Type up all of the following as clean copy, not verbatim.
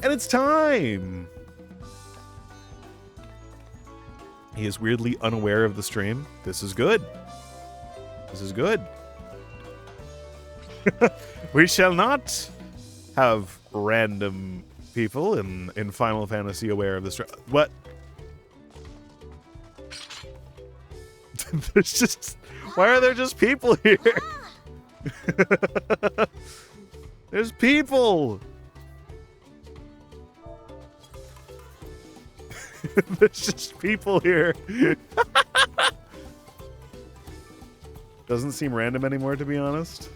And it's time! He is weirdly unaware of the stream. This is good. This is good. We shall not have random people in Final Fantasy aware of the stream. What? There's just... Why are there just people here? There's people! There's just people here. Doesn't seem random anymore, to be honest.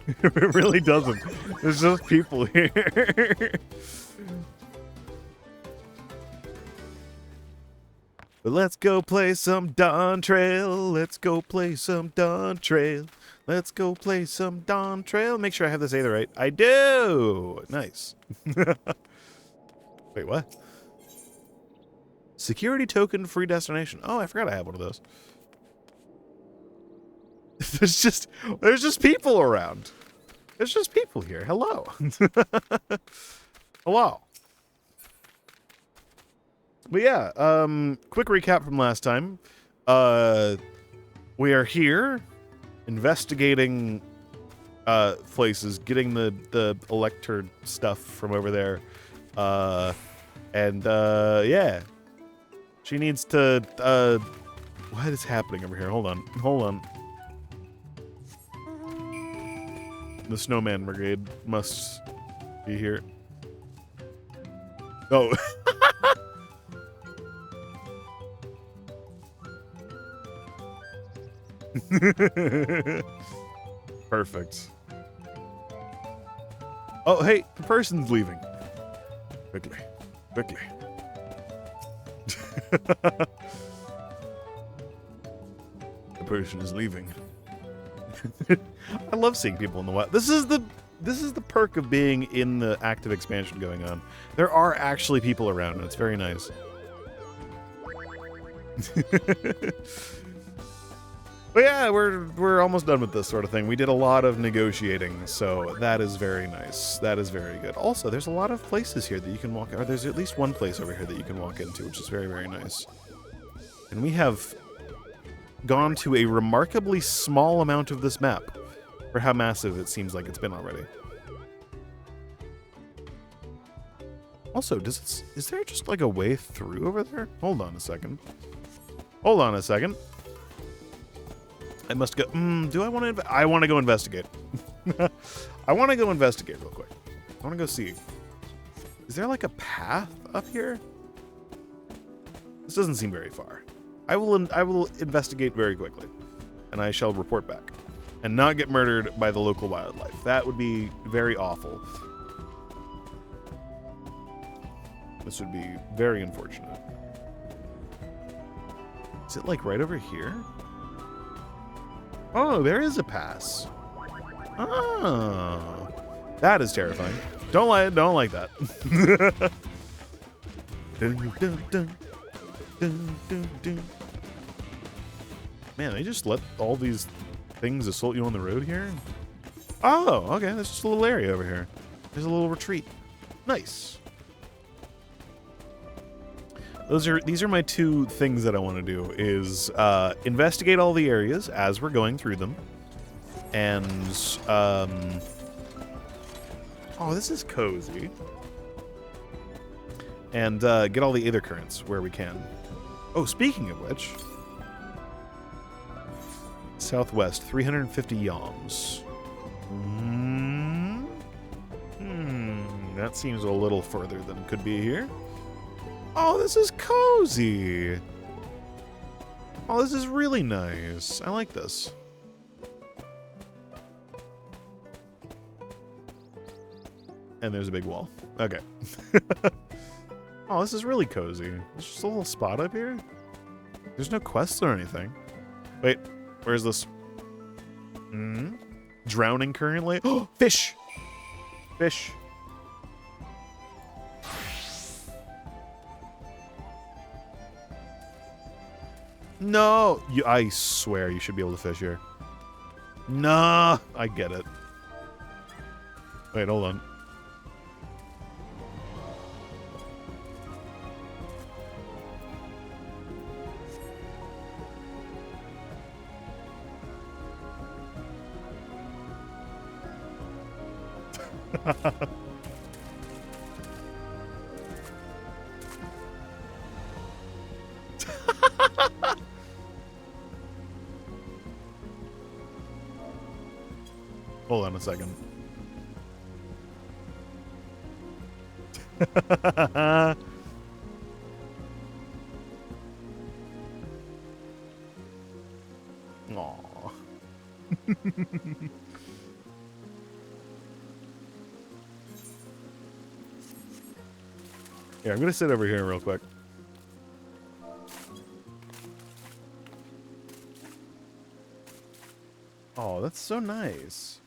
It really doesn't. There's just people here. But let's go play some Dawntrail. Let's go play some Dawntrail. Let's go play some Dawntrail. Make sure I have this either right. I do! Nice. Wait, what? Security token free destination. Oh, I forgot I have one of those. There's just people around. There's just people here. Hello. Hello. But yeah, quick recap from last time. We are here investigating places, getting the elector stuff from over there. Yeah. She needs to what is happening over here? Hold on. The snowman brigade must be here. Oh. Perfect. Oh, hey, the person's leaving. Quickly. The person is leaving. I love seeing people in the wild. This is the perk of being in the active expansion going on. There are actually people around, and it's very nice. But yeah, we're almost done with this sort of thing. We did a lot of negotiating, so that is very nice. That is very good. Also, there's a lot of places here that you can walk. Or there's at least one place over here that you can walk into, which is very, very nice. And we have gone to a remarkably small amount of this map for how massive it seems like it's been already. Also, is there just like a way through over there? Hold on a second. I must go. Do I want to? I want to go investigate. I want to go investigate real quick. I want to go see. Is there like a path up here? This doesn't seem very far. I will investigate very quickly, and I shall report back, and not get murdered by the local wildlife. That would be very awful. This would be very unfortunate. Is it like right over here? Oh, there is a pass. Oh, that is terrifying. Don't like that. Dun, dun, dun. Dun, dun, dun. Man, they just let all these things assault you on the road here? Oh, okay. There's just a little area over here. There's a little retreat. Nice. These are my two things that I want to do is investigate all the areas as we're going through them. And oh, this is cozy. And get all the Aether Currents where we can. Oh, speaking of which, southwest, 350 yalms. That seems a little further than could be here. Oh, this is cozy. Oh, this is really nice. I like this. And there's a big wall. Okay. Oh, this is really cozy. There's just a little spot up here. There's no quests or anything. Wait, where's this? Drowning currently? Oh, fish! Fish. No! I swear you should be able to fish here. Nah, I get it. Wait, hold on. Hold on a second. Aww. Yeah, I'm gonna sit over here real quick. Oh, that's so nice.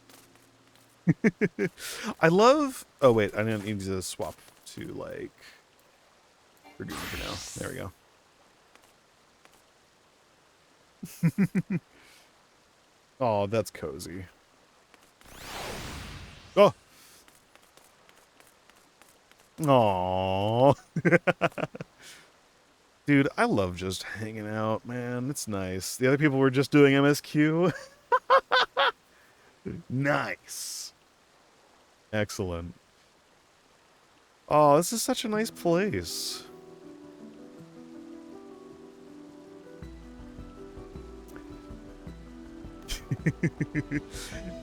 I love... Oh, wait. I need to swap to, like... We're doing it for now. There we go. Oh, that's cozy. Oh! Aww. Dude, I love just hanging out, man. It's nice. The other people were just doing MSQ. Nice. Excellent. Oh, this is such a nice place.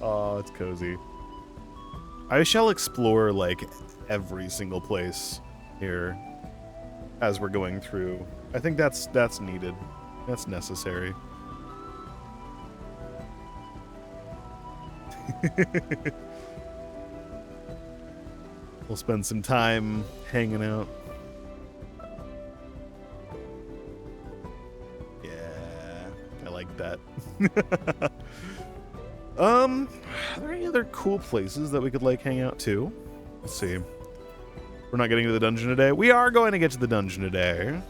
Oh, it's cozy. I shall explore, like, every single place here as we're going through. I think that's needed. That's necessary. We'll spend some time hanging out. Yeah, I like that. Are there any other cool places that we could, like, hang out to? Let's see. We're not getting to the dungeon today. We are going to get to the dungeon today.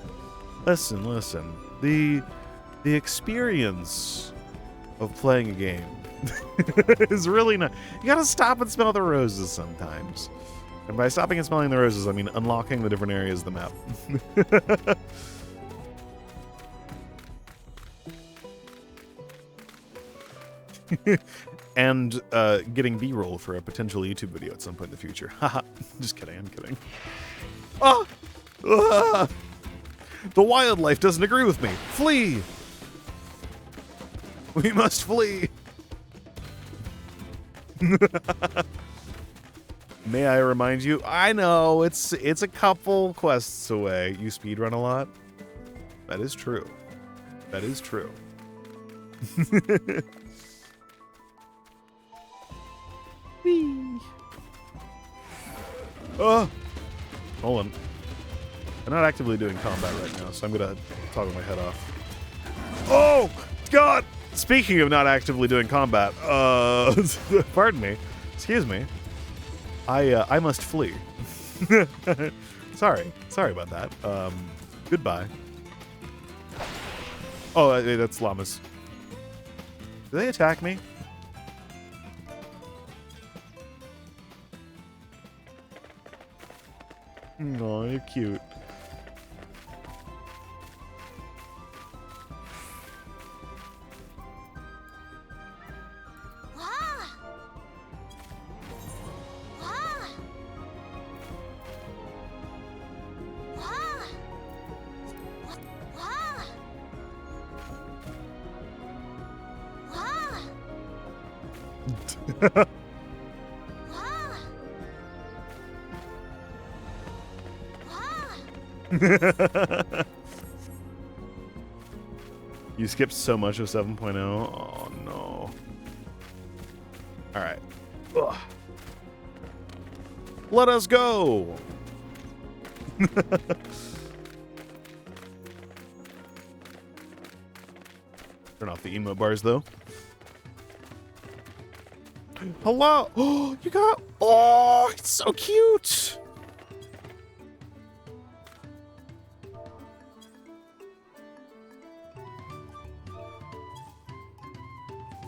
Listen, listen. The experience of playing a game is really not... You gotta stop and smell the roses sometimes. And by stopping and smelling the roses, I mean unlocking the different areas of the map. And getting B-roll for a potential YouTube video at some point in the future. Haha. Just kidding, I'm kidding. Oh! Ah! The wildlife doesn't agree with me. Flee! We must flee! May I remind you? I know, it's a couple quests away. You speedrun a lot? That is true. That is true. Whee! Oh! Hold on. I'm not actively doing combat right now, so I'm gonna toggle my head off. Oh! God! Speaking of not actively doing combat, pardon me. Excuse me. I must flee. Sorry about that. Goodbye. Oh, that's llamas. Do they attack me? Oh, you're cute. You skipped so much of 7.0. Oh no. Alright. Let us go! Turn off the emote bars though. Hello! Oh, you got... Oh, it's so cute!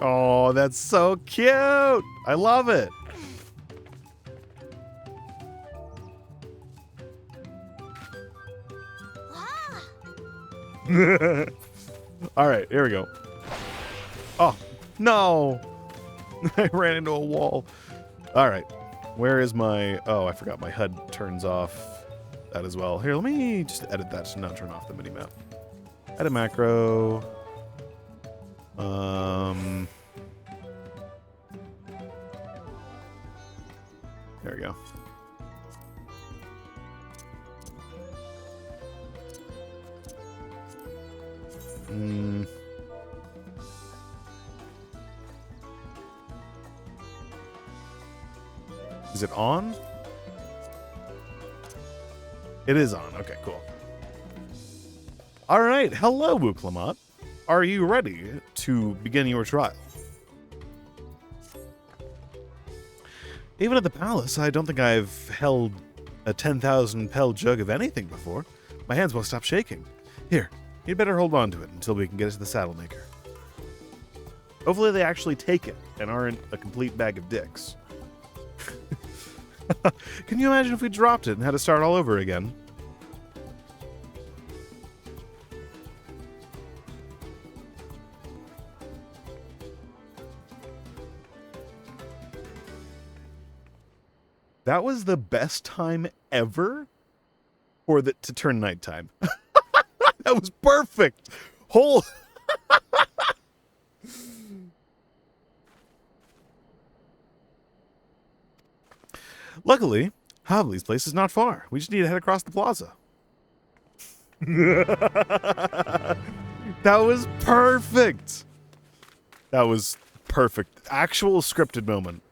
Oh, that's so cute! I love it! All right, here we go. Oh, no. I ran into a wall. All right. Where is my... Oh, I forgot my HUD turns off that as well. Here, let me just edit that to not turn off the minimap. Edit macro. There we go. Is it on? It is on. Okay, cool. All right. Hello, Wuklamat. Are you ready to begin your trial? Even at the palace, I don't think I've held a 10,000 pel jug of anything before. My hands won't stop shaking. Here, you'd better hold on to it until we can get it to the saddle maker. Hopefully they actually take it and aren't a complete bag of dicks. Can you imagine if we dropped it and had to start all over again? That was the best time ever for it to turn nighttime. That was perfect. Luckily, Havli's place is not far. We just need to head across the plaza. That was perfect. That was perfect. Actual scripted moment.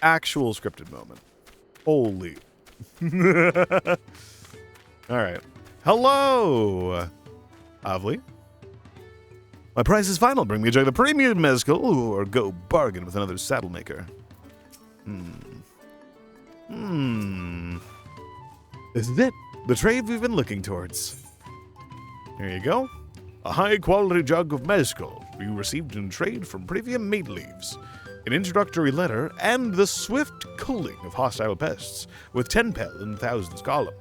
Actual scripted moment. Holy. All right. Hello, Havli. My price is final. Bring me a jug of the premium mezcal or go bargain with another saddle maker. This is it. The trade we've been looking towards. Here you go. A high-quality jug of mezcal you received in trade from premium meat leaves. An introductory letter and the swift culling of hostile pests with 10 pel in 1,000 column.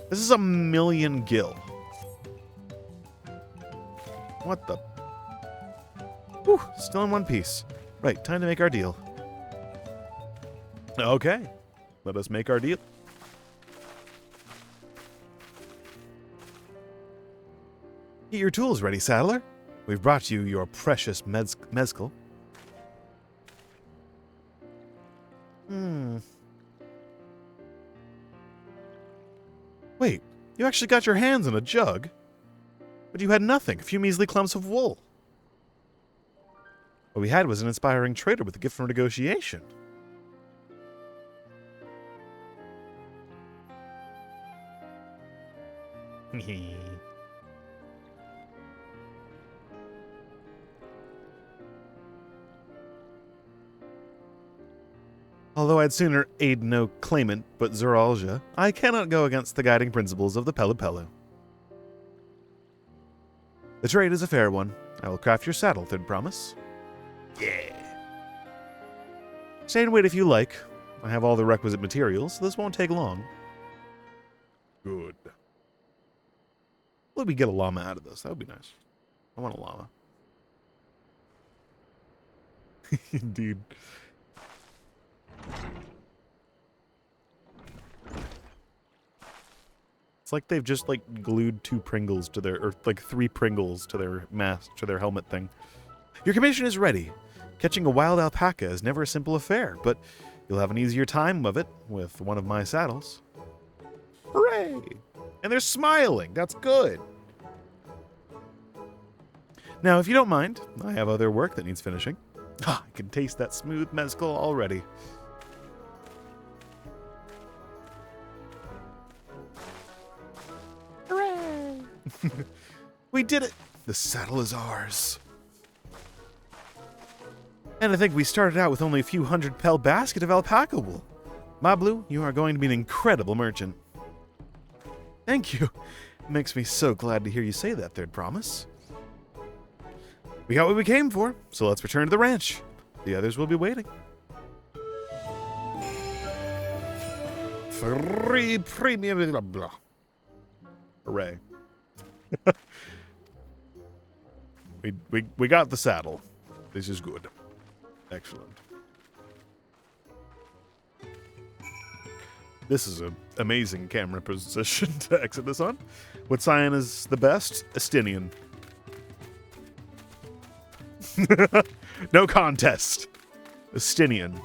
This is 1,000,000 gil. What the? Whew, still in one piece. Right, time to make our deal. Okay, let us make our deal. Get your tools ready, saddler. We've brought you your precious mezcal. Wait, you actually got your hands on a jug? But you had nothing, a few measly clumps of wool. What we had was an inspiring trader with a gift for negotiation. Although I'd sooner aid no claimant but Zoralja, I cannot go against the guiding principles of the pelu. The trade is a fair one. I will craft your saddle, third promise. Yeah. Stay and wait if you like. I have all the requisite materials, so this won't take long. Good. Would we get a llama out of this? That would be nice. I want a llama. Indeed. It's like they've just like glued 2 Pringles to their, or like 3 Pringles to their mask, to their helmet thing. Your commission is ready. Catching a wild alpaca is never a simple affair, but you'll have an easier time of it with one of my saddles. Hooray! And they're smiling. That's good. Now, if you don't mind, I have other work that needs finishing. Ah, I can taste that smooth mezcal already. Hooray! We did it! The saddle is ours. And I think we started out with only a few 100 pel basket of alpaca wool. Mablu, you are going to be an incredible merchant. Thank you. It makes me so glad to hear you say that, third promise. We got what we came for, so let's return to the ranch. The others will be waiting. 3 premium blah blah. Hooray. We got the saddle. This is good. Excellent. This is an amazing camera position to exit this on. What scion is the best? Estinian. No contest. Estinian.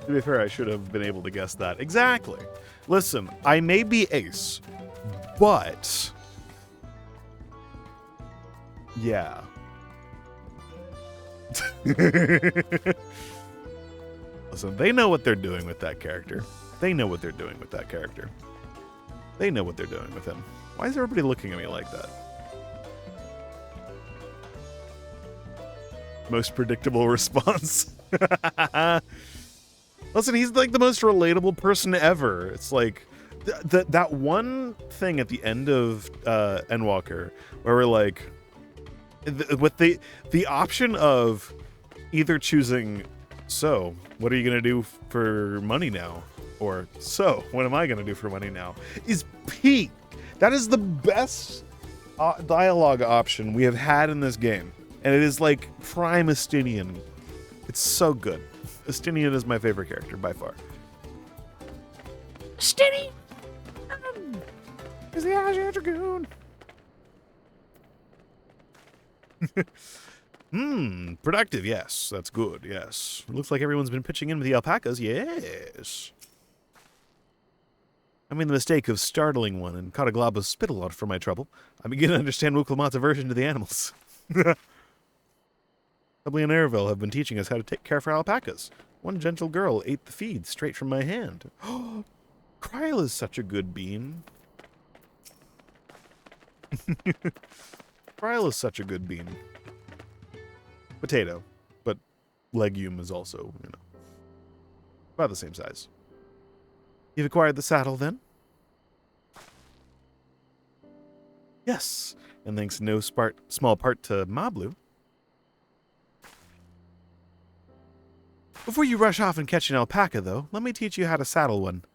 To be fair, I should have been able to guess that. Exactly. Listen, I may be ace, but... yeah. Listen, they know what they're doing with that character. They know what they're doing with that character. They know what they're doing with him. Why is everybody looking at me like that? Most predictable response. Listen, he's like the most relatable person ever. It's like that one thing at the end of Endwalker where we're like, with the option of either choosing, so what are you gonna do for money now, or so what am I gonna do for money now, is peak. That is the best dialogue option we have had in this game, and it is like prime Estinian. It's so good. Estinian is my favorite character by far. Estinian is the Azure Dragoon. Productive, yes. That's good, yes. It looks like everyone's been pitching in with the alpacas, yes. I made the mistake of startling one and caught a glob of spittle out for my trouble. I begin to understand Wukelmat's aversion to the animals. Hubley and Airville have been teaching us how to take care of our alpacas. One gentle girl ate the feed straight from my hand. Oh, Kryl is such a good bean. Kryl is such a good bean. Potato, but legume is also, you know, about the same size. You've acquired the saddle, then? Yes, and thanks in no small part to Mablu. Before you rush off and catch an alpaca, though, let me teach you how to saddle one.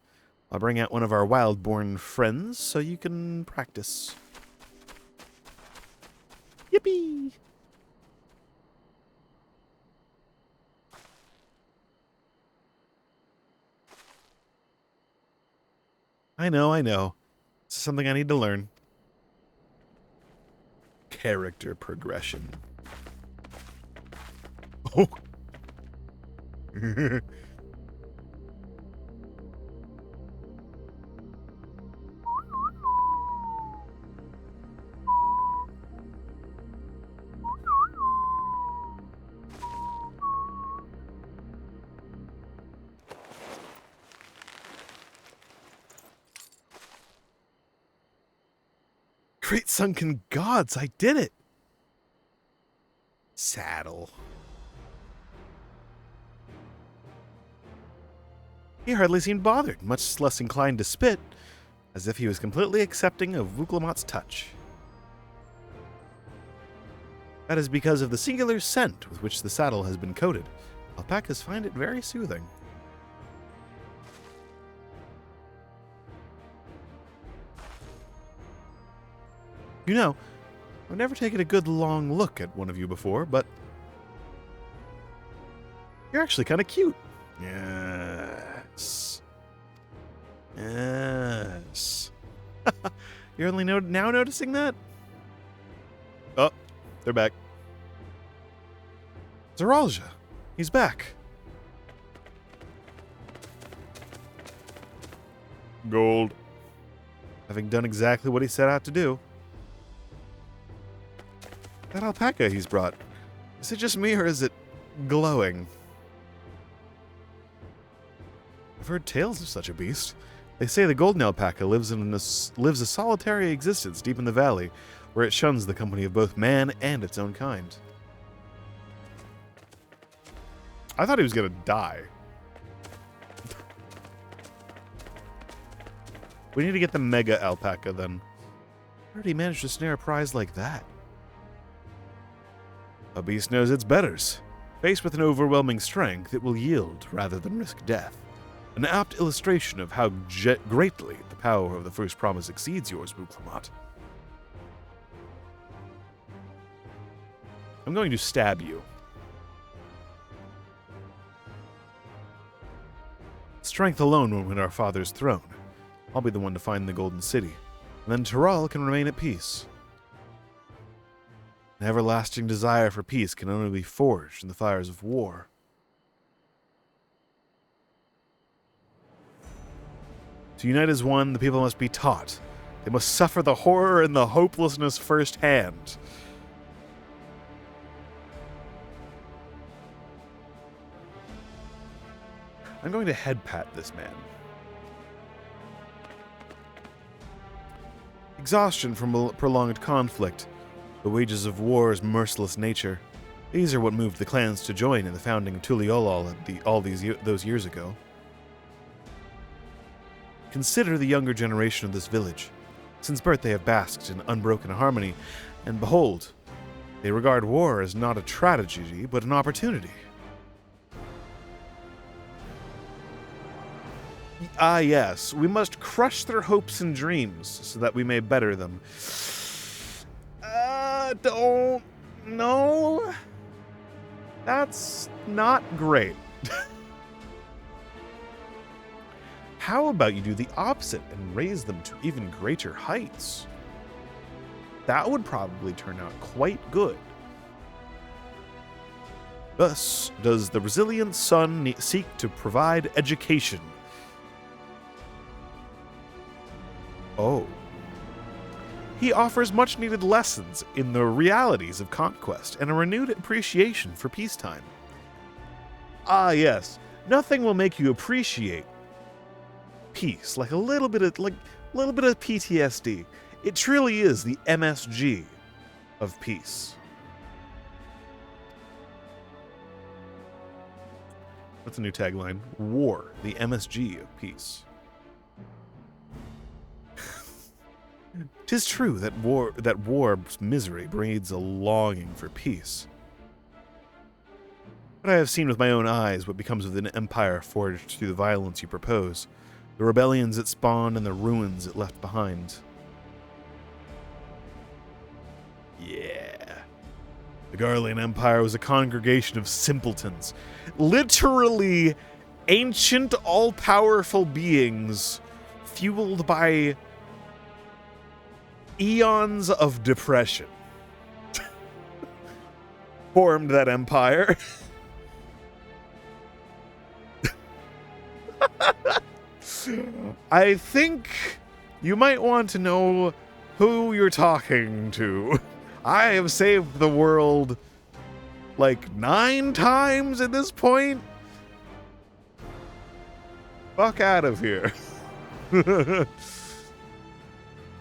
I'll bring out one of our wild-born friends so you can practice. Yippee! I know. This is something I need to learn. Character progression. Oh! Great sunken gods, I did it! Saddle. He hardly seemed bothered, much less inclined to spit, as if he was completely accepting of Wukelmat's touch. That is because of the singular scent with which the saddle has been coated. Alpacas find it very soothing. You know, I've never taken a good long look at one of you before, but you're actually kind of cute. Yes. Yes. You're only now noticing that? Oh, they're back. Zeralja. He's back. Gold. Having done exactly what he set out to do. That alpaca he's brought. Is it just me or is it glowing? I've heard tales of such a beast. They say the golden alpaca lives a solitary existence deep in the valley, where it shuns the company of both man and its own kind. I thought he was gonna die. We need to get the mega alpaca then. Where did he manage to snare a prize like that? A beast knows its betters. Faced with an overwhelming strength, it will yield rather than risk death. An apt illustration of how greatly the power of the first promise exceeds yours, Buklamat. I'm going to stab you. Strength alone will win our father's throne. I'll be the one to find the Golden City. And then Tyral can remain at peace. An everlasting desire for peace can only be forged in the fires of war. To unite as one, the people must be taught. They must suffer the horror and the hopelessness firsthand. I'm going to head pat this man. Exhaustion from prolonged conflict, the wages of war's merciless nature. These are what moved the clans to join in the founding of Tuliolol those years ago. Consider the younger generation of this village. Since birth they have basked in unbroken harmony, and behold, they regard war as not a tragedy, but an opportunity. Ah, yes, we must crush their hopes and dreams so that we may better them. Don't... No. That's not great. How about you do the opposite and raise them to even greater heights? That would probably turn out quite good. Thus, does the resilient son seek to provide education. Oh. He offers much-needed lessons in the realities of conquest and a renewed appreciation for peacetime. Ah, yes. Nothing will make you appreciate peace like a little bit of PTSD. It truly is the MSG of peace. That's a new tagline. War, the MSG of peace. 'Tis true that war's misery breeds a longing for peace. But I have seen with my own eyes what becomes of an empire forged through the violence you propose, the rebellions it spawned and the ruins it left behind. Yeah. The Garlean Empire was a congregation of simpletons, literally ancient, all-powerful beings fueled by eons of depression. Formed that empire. I think you might want to know who you're talking to. I have saved the world like 9 times at this point. Fuck out of here. God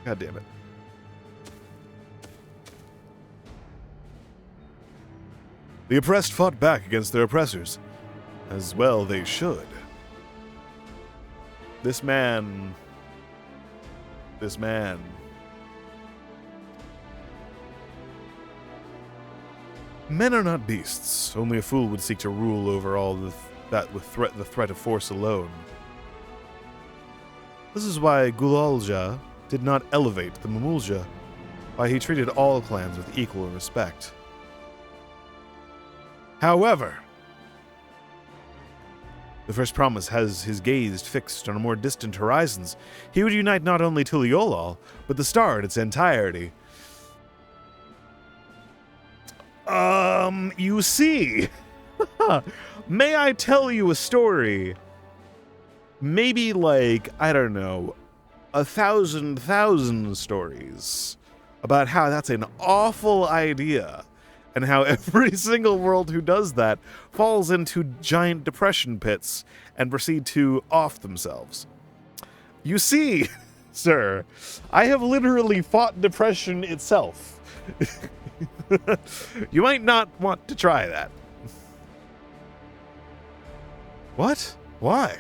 damn it. The oppressed fought back against their oppressors. As well they should. This man... Men are not beasts. Only a fool would seek to rule over all that with the threat of force alone. This is why Gulalja did not elevate the Mamulja, why he treated all clans with equal respect. However, the first promise has his gaze fixed on more distant horizons. He would unite not only Tuliolol, but the star in its entirety. You see, may I tell you a story? Maybe like, I don't know, 1,000 stories about how that's an awful idea and how every single world who does that falls into giant depression pits and proceed to off themselves. You see, sir, I have literally fought depression itself. You might not want to try that. What? Why?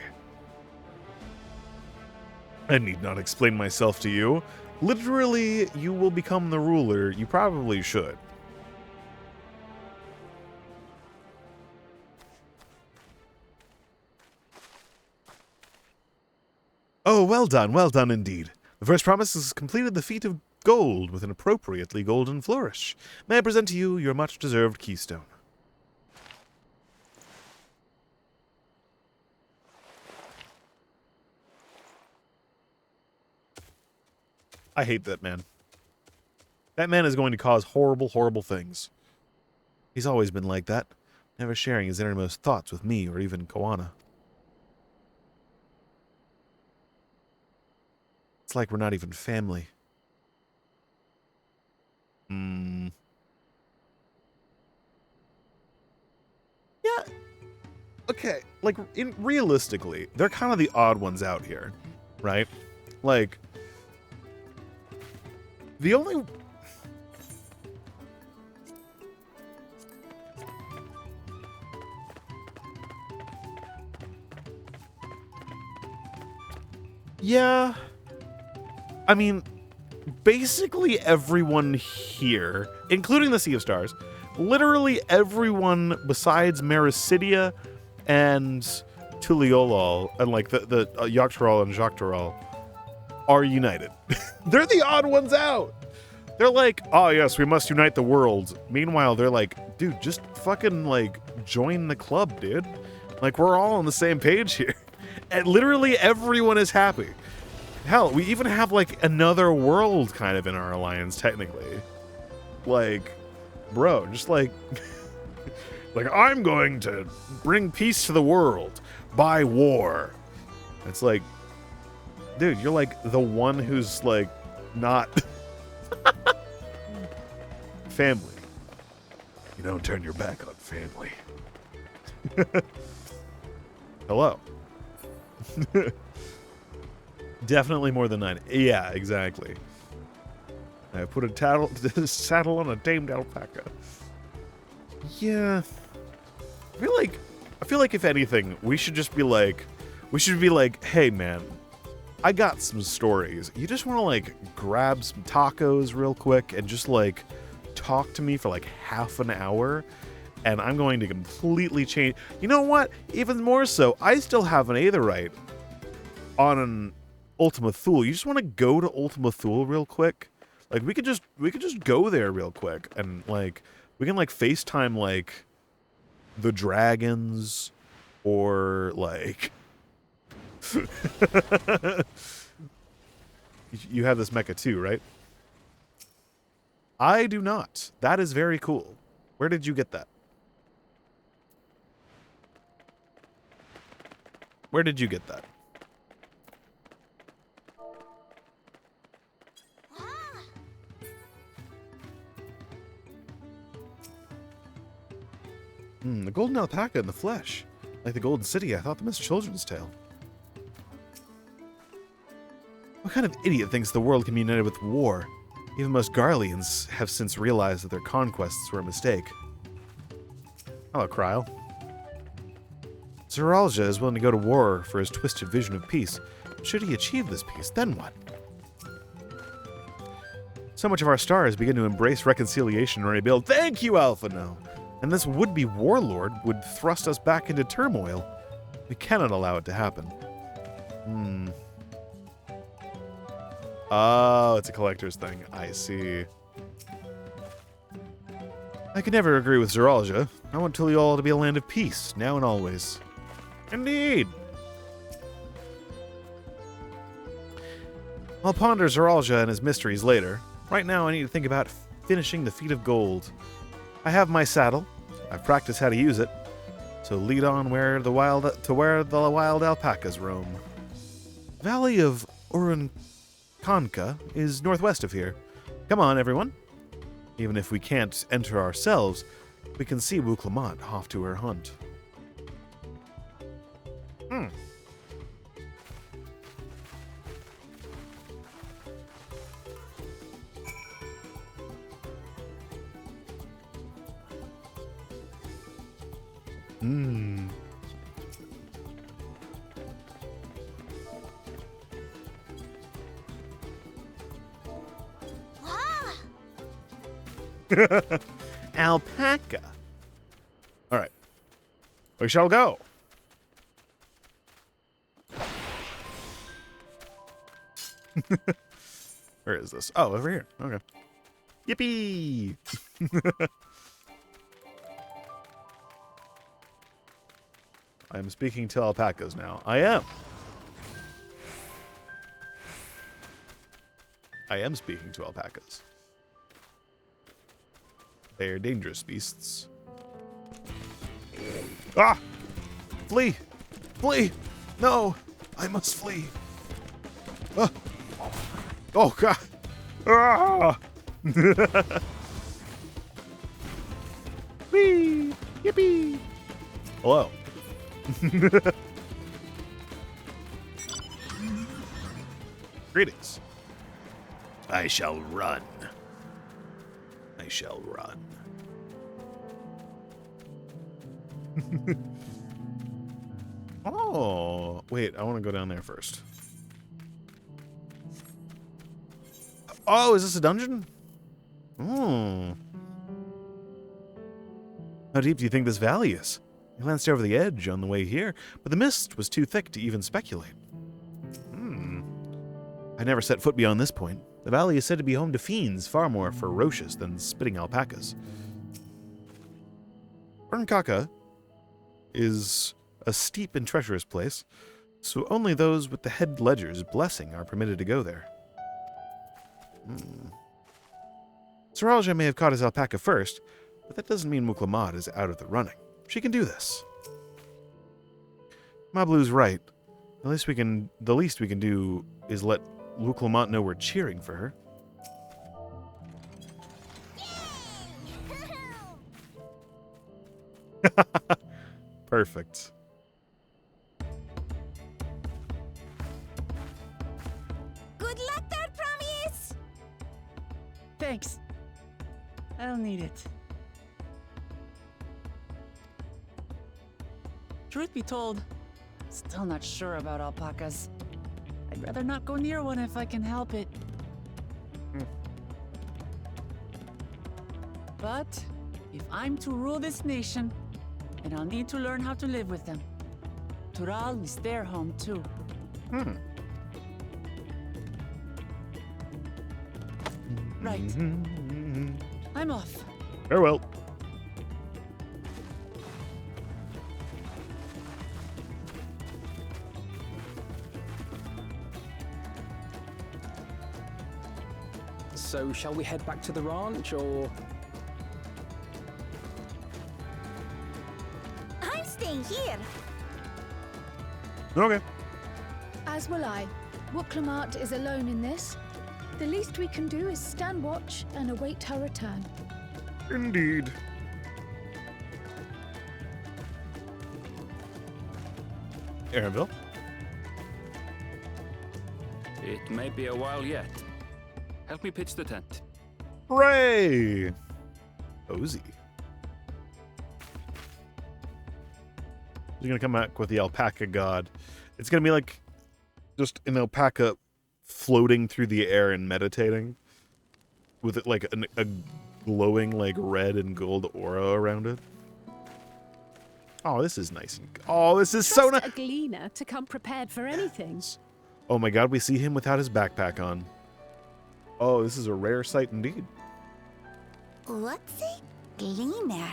I need not explain myself to you. Literally, you will become the ruler. You probably should. Oh, well done indeed. The first promise has completed the feat of gold with an appropriately golden flourish. May I present to you your much-deserved keystone? I hate that man. That man is going to cause horrible, horrible things. He's always been like that, never sharing his innermost thoughts with me or even Koana. It's like we're not even family. Yeah. Okay, like, realistically, they're kind of the odd ones out here, right? Like, the only... Yeah. I mean, basically everyone here, including the Sea of Stars, literally everyone besides Mericidia and Tuliolol, and like the Yogg-Taral and Jacques-Taral, are united. They're the odd ones out. They're like, oh yes, we must unite the world. Meanwhile, they're like, dude, just fucking like join the club, dude. Like, we're all on the same page here. And literally everyone is happy. Hell, we even have like another world kind of in our alliance, technically. Like, bro, just like, like, I'm going to bring peace to the world by war. It's like, dude, you're like the one who's like not family. You don't turn your back on family. Hello. Definitely more than 9. Yeah, exactly. I put a saddle on a tamed alpaca. Yeah. I feel like if anything, we should be like, hey man, I got some stories. You just want to like grab some tacos real quick and just like talk to me for like half an hour, and I'm going to completely change. You know what? Even more so, I still have an Aetherite on an Ultima Thule. You just want to go to Ultima Thule real quick? Like, we could just go there real quick, and like we can like FaceTime like the dragons, or like you have this mecha too, right? I do not. That is very cool. Where did you get that? Where did you get that? The golden alpaca in the flesh. Like the golden city, I thought them as children's tale. What kind of idiot thinks the world can be united with war? Even most Garleans have since realized that their conquests were a mistake. Hello, Kryl. Zeralja is willing to go to war for his twisted vision of peace. Should he achieve this peace, then what? So much of our stars begin to embrace reconciliation and rebuild. Thank you, Alphano! And this would-be warlord would thrust us back into turmoil. We cannot allow it to happen. Oh, it's a collector's thing. I see. I could never agree with Zeralja. I want Tuliol to be a land of peace, now and always. Indeed. I'll ponder Zeralja and his mysteries later. Right now, I need to think about finishing the feat of gold. I have my saddle. I've practiced how to use it. So lead on where the wild alpacas roam. Valley of Urankanka is northwest of here. Come on, everyone. Even if we can't enter ourselves, we can see Wu Clement off to her hunt. Alpaca. All right. We shall go. Where is this? Oh, over here. Okay. Yippee! I am speaking to alpacas now. I am. I am speaking to alpacas. They are dangerous beasts. Ah! Flee! Flee! No! I must flee. Ah. Oh, God! Ah! Whee! Yippee! Hello. Greetings. I shall run. I shall run. Oh, wait, I want to go down there first. Oh, is this a dungeon? Oh. How deep do you think this valley is? I glanced over the edge on the way here, but the mist was too thick to even speculate. I never set foot beyond this point. The valley is said to be home to fiends far more ferocious than spitting alpacas. Burnkaka is a steep and treacherous place, so only those with the head ledger's blessing are permitted to go there. Saralja may have caught his alpaca first, but that doesn't mean Muklamat is out of the running. She can do this. Mablu's right. The least we can do is let Muklamat know we're cheering for her. Perfect. Good luck there, Promise! Thanks. I'll need it. Truth be told, still not sure about alpacas. I'd rather not go near one if I can help it. But if I'm to rule this nation, then I'll need to learn how to live with them. Tural is their home too. Right. I'm off. Farewell. So, shall we head back to the ranch, or...? I'm staying here. Okay. As will I. Muklamat is alone in this. The least we can do is stand watch and await her return. Indeed. Aaronville? It may be a while yet. Help me pitch the tent. Hooray! Cozy. He's gonna come back with the alpaca god. It's gonna be like just an alpaca floating through the air and meditating, with it like a glowing like red and gold aura around it. Oh, this is nice. Oh, this is so nice. A gleaner to come prepared for anything. Oh my god, we see him without his backpack on. Oh, this is a rare sight indeed. What's a gleaner?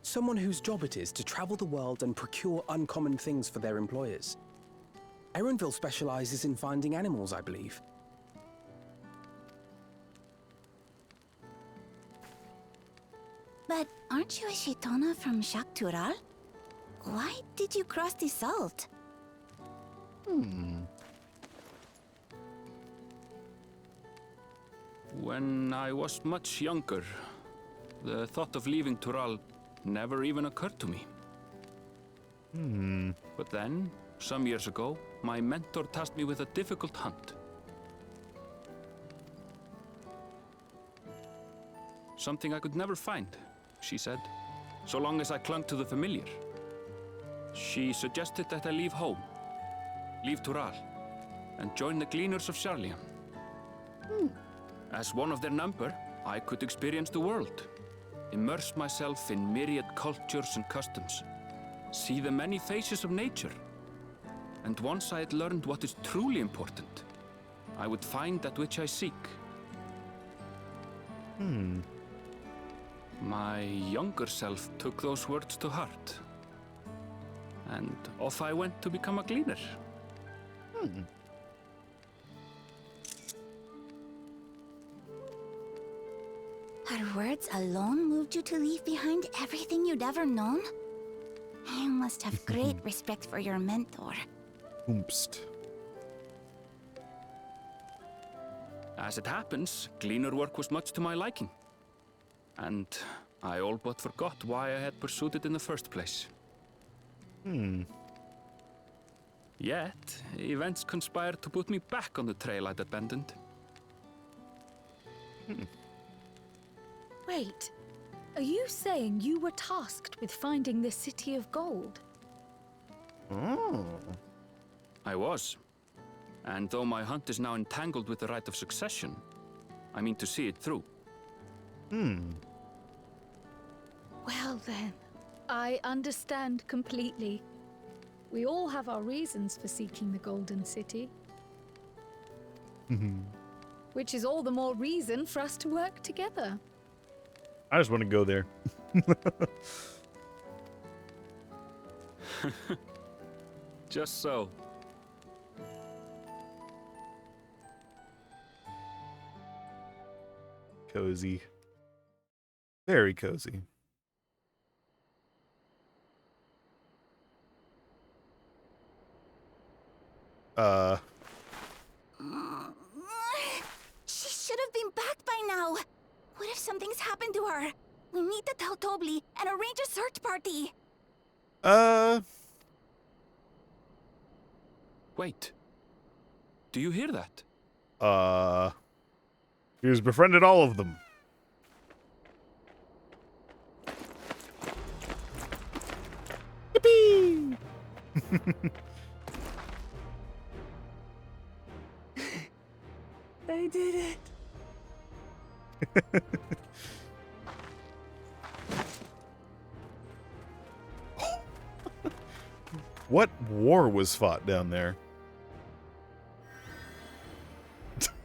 Someone whose job it is to travel the world and procure uncommon things for their employers. Erenville specializes in finding animals, I believe. But aren't you a Shaitana from Shak Tural? Why did you cross the salt? When I was much younger, the thought of leaving Tural never even occurred to me. But then, some years ago, my mentor tasked me with a difficult hunt. Something I could never find, she said, so long as I clung to the familiar. She suggested that I leave home, leave Tural, and join the Gleaners of Sharlian. As one of their number, I could experience the world, immerse myself in myriad cultures and customs, see the many faces of nature. And once I had learned what is truly important, I would find that which I seek. My younger self took those words to heart, and off I went to become a gleaner. Her words alone moved you to leave behind everything you'd ever known? You must have great respect for your mentor. Oomst. As it happens, gleaner work was much to my liking, and I all but forgot why I had pursued it in the first place. Yet, events conspired to put me back on the trail I'd abandoned. Wait, are you saying you were tasked with finding the City of Gold? Oh. I was. And though my hunt is now entangled with the right of succession, I mean to see it through. Well then, I understand completely. We all have our reasons for seeking the Golden City. Which is all the more reason for us to work together. I just want to go there. Just so. Cozy. Very cozy. She should have been back by now. What if something's happened to her? We need to tell Tobli and arrange a search party. Wait. Do you hear that? He's befriended all of them. Yippee! They did it. What war was fought down there?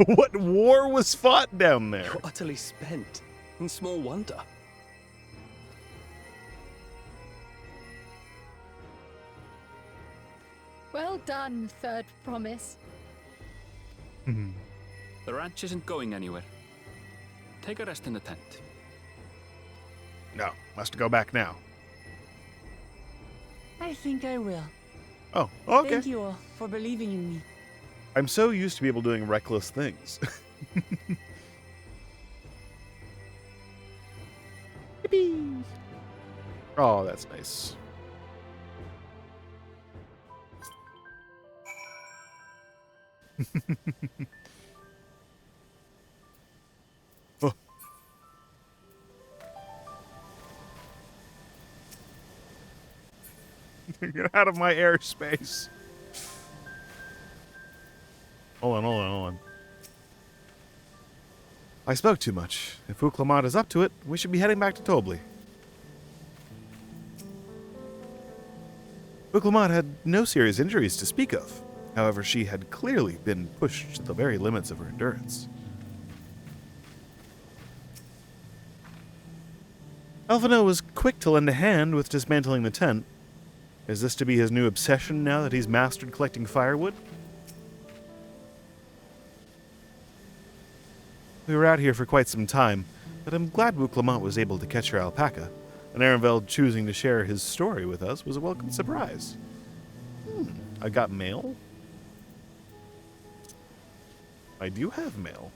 What war was fought down there? You're utterly spent, and small wonder. Well done, Third Promise. The ranch isn't going anywhere. Take a rest in the tent. No, must go back now. I think I will. Oh, okay. Thank you all for believing in me. I'm so used to people doing reckless things. Yippee! Oh, that's nice. Oh. Get out of my airspace. Hold on. I spoke too much. If Uklamat is up to it, we should be heading back to Tobli. Uklamat had no serious injuries to speak of. However, she had clearly been pushed to the very limits of her endurance. Alphino was quick to lend a hand with dismantling the tent. Is this to be his new obsession now that he's mastered collecting firewood? We were out here for quite some time, but I'm glad Uklamat was able to catch her alpaca, and Arenveld choosing to share his story with us was a welcome surprise. I got mail? I do have mail.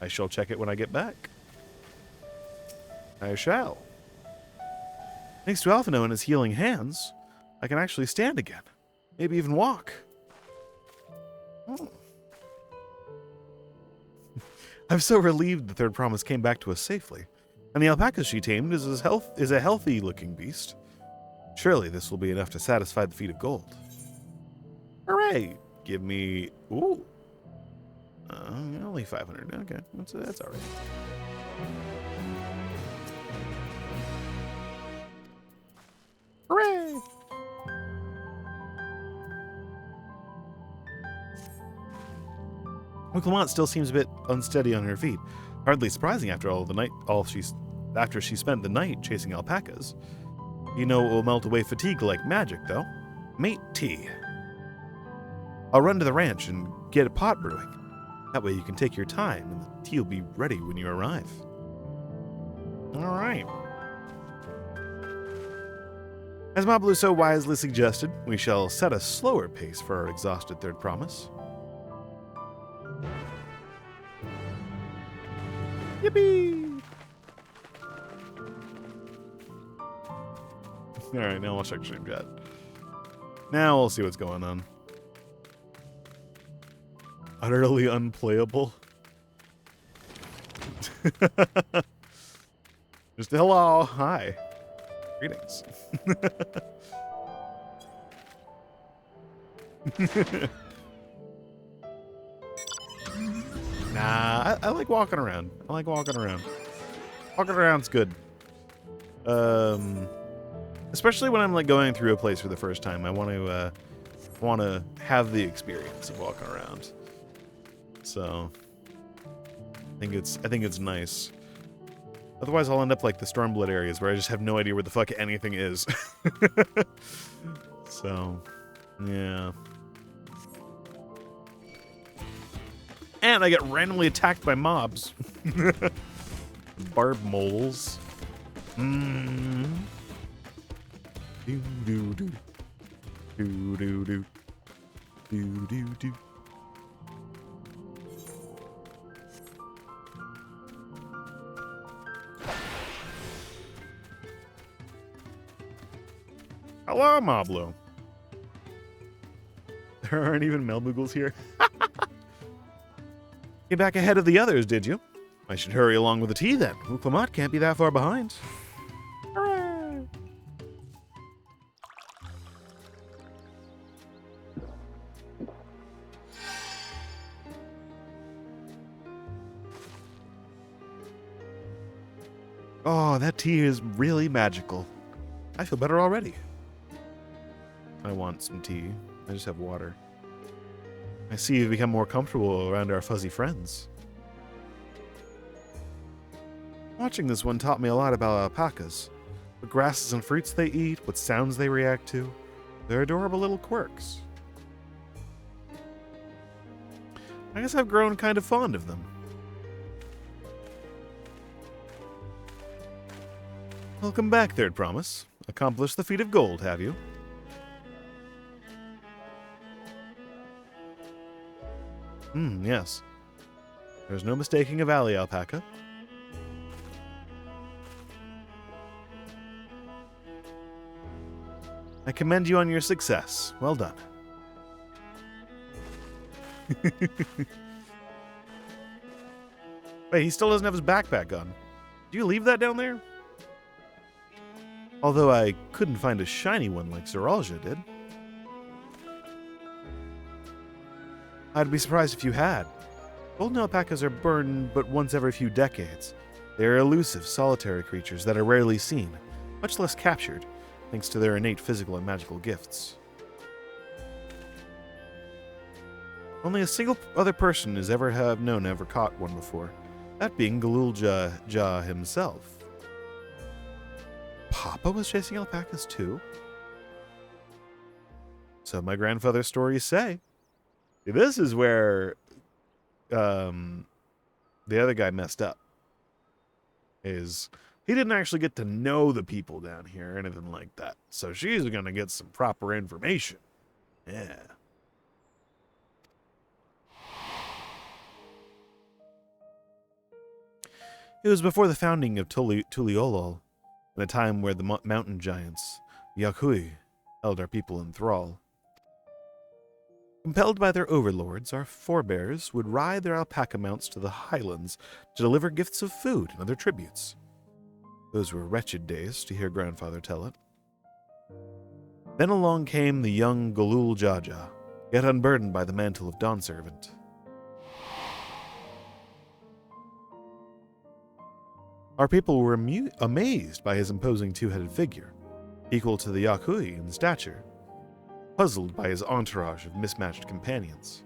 I shall check it when I get back. I shall. Thanks to Alphino and his healing hands, I can actually stand again. Maybe even walk. Oh. I'm so relieved the Third Promise came back to us safely, and the alpaca she tamed is a healthy-looking beast. Surely this will be enough to satisfy the feat of gold. Hooray! Give me... Ooh. Only 500. Okay, that's all right. Hooray! Clement still seems a bit unsteady on her feet. Hardly surprising after after she spent the night chasing alpacas. You know it will melt away fatigue like magic, though. Mate tea. I'll run to the ranch and get a pot brewing. That way you can take your time and the tea will be ready when you arrive. All right. As Mablu so wisely suggested, we shall set a slower pace for our exhausted third promise. Yippee! Alright, now I'll check stream chat. Now we'll see what's going on. Utterly unplayable. Just hello, hi. Greetings. Nah, I like walking around. I like walking around. Walking around's good. Especially when I'm like going through a place for the first time. I want to have the experience of walking around. So I think it's nice. Otherwise, I'll end up like the Stormblood areas where I just have no idea where the fuck anything is. So, yeah. And I get randomly attacked by mobs. Barb moles. Do do do. Do do do. Do do do. Hello, Moblo. There aren't even Melboogles here. Came back ahead of the others, did you? I should hurry along with the tea then. Clement can't be that far behind. Hooray! Oh, that tea is really magical. I feel better already. I want some tea. I just have water. I see you've become more comfortable around our fuzzy friends. Watching this one taught me a lot about alpacas. What grasses and fruits they eat, what sounds they react to. They're adorable little quirks. I guess I've grown kind of fond of them. Welcome back, Third Promise. Accomplished the feat of gold, have you? Yes. There's no mistaking a valley alpaca. I commend you on your success. Well done. Wait, he still doesn't have his backpack on. Do you leave that down there? Although I couldn't find a shiny one like Zeralja did. I'd be surprised if you had. Golden alpacas are born but once every few decades. They are elusive, solitary creatures that are rarely seen, much less captured, thanks to their innate physical and magical gifts. Only a single other person has ever caught one before, that being Galulja himself. Papa was chasing alpacas too? So my grandfather's stories say. This is where the other guy messed up. He didn't actually get to know the people down here or anything like that. So she's going to get some proper information. Yeah. It was before the founding of Tuliolol, in a time where the mountain giants, Yakui, held our people in thrall. Compelled by their overlords, our forebears would ride their alpaca mounts to the highlands to deliver gifts of food and other tributes. Those were wretched days, to hear grandfather tell it. Then along came the young Galul Jaja, yet unburdened by the mantle of Dawn Servant. Our people were amazed by his imposing two-headed figure, equal to the Yakui in stature, puzzled by his entourage of mismatched companions.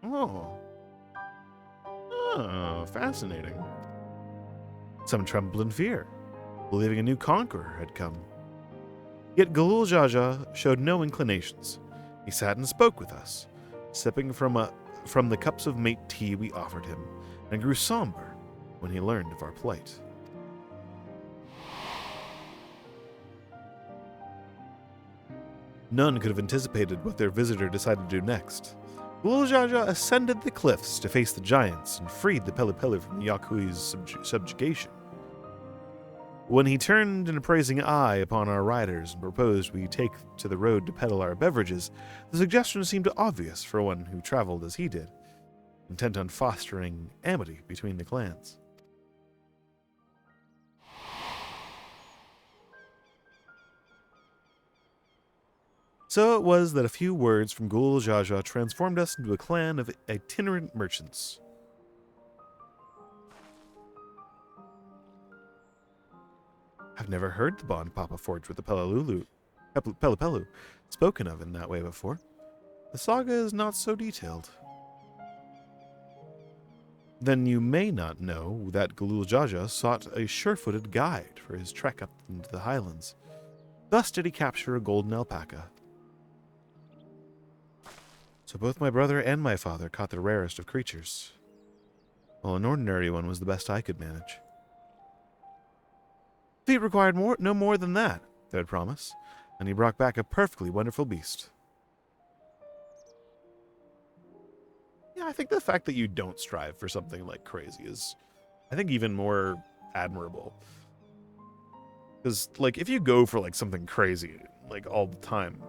Oh, fascinating. Some trembled in fear, believing a new conqueror had come. Yet Galul Jaja showed no inclinations. He sat and spoke with us, sipping from the cups of mate tea we offered him, and grew somber when he learned of our plight. None could have anticipated what their visitor decided to do next. Galul Jaja ascended the cliffs to face the giants and freed the pelu from the Yakui's subjugation. When he turned an appraising eye upon our riders and proposed we take to the road to peddle our beverages, the suggestion seemed obvious for one who traveled as he did, intent on fostering amity between the clans. So it was that a few words from Galul Jaja transformed us into a clan of itinerant merchants. I've never heard the bond Papa forged with the Pelu spoken of in that way before. The saga is not so detailed. Then you may not know that Galul Jaja sought a sure-footed guide for his trek up into the highlands. Thus did he capture a golden alpaca. So both my brother and my father caught the rarest of creatures, while an ordinary one was the best I could manage. Feat required no more than that, Third promise, and he brought back a perfectly wonderful beast. Yeah, I think the fact that you don't strive for something like crazy is, I think, even more admirable. Because, like, if you go for, like, something crazy, like, all the time,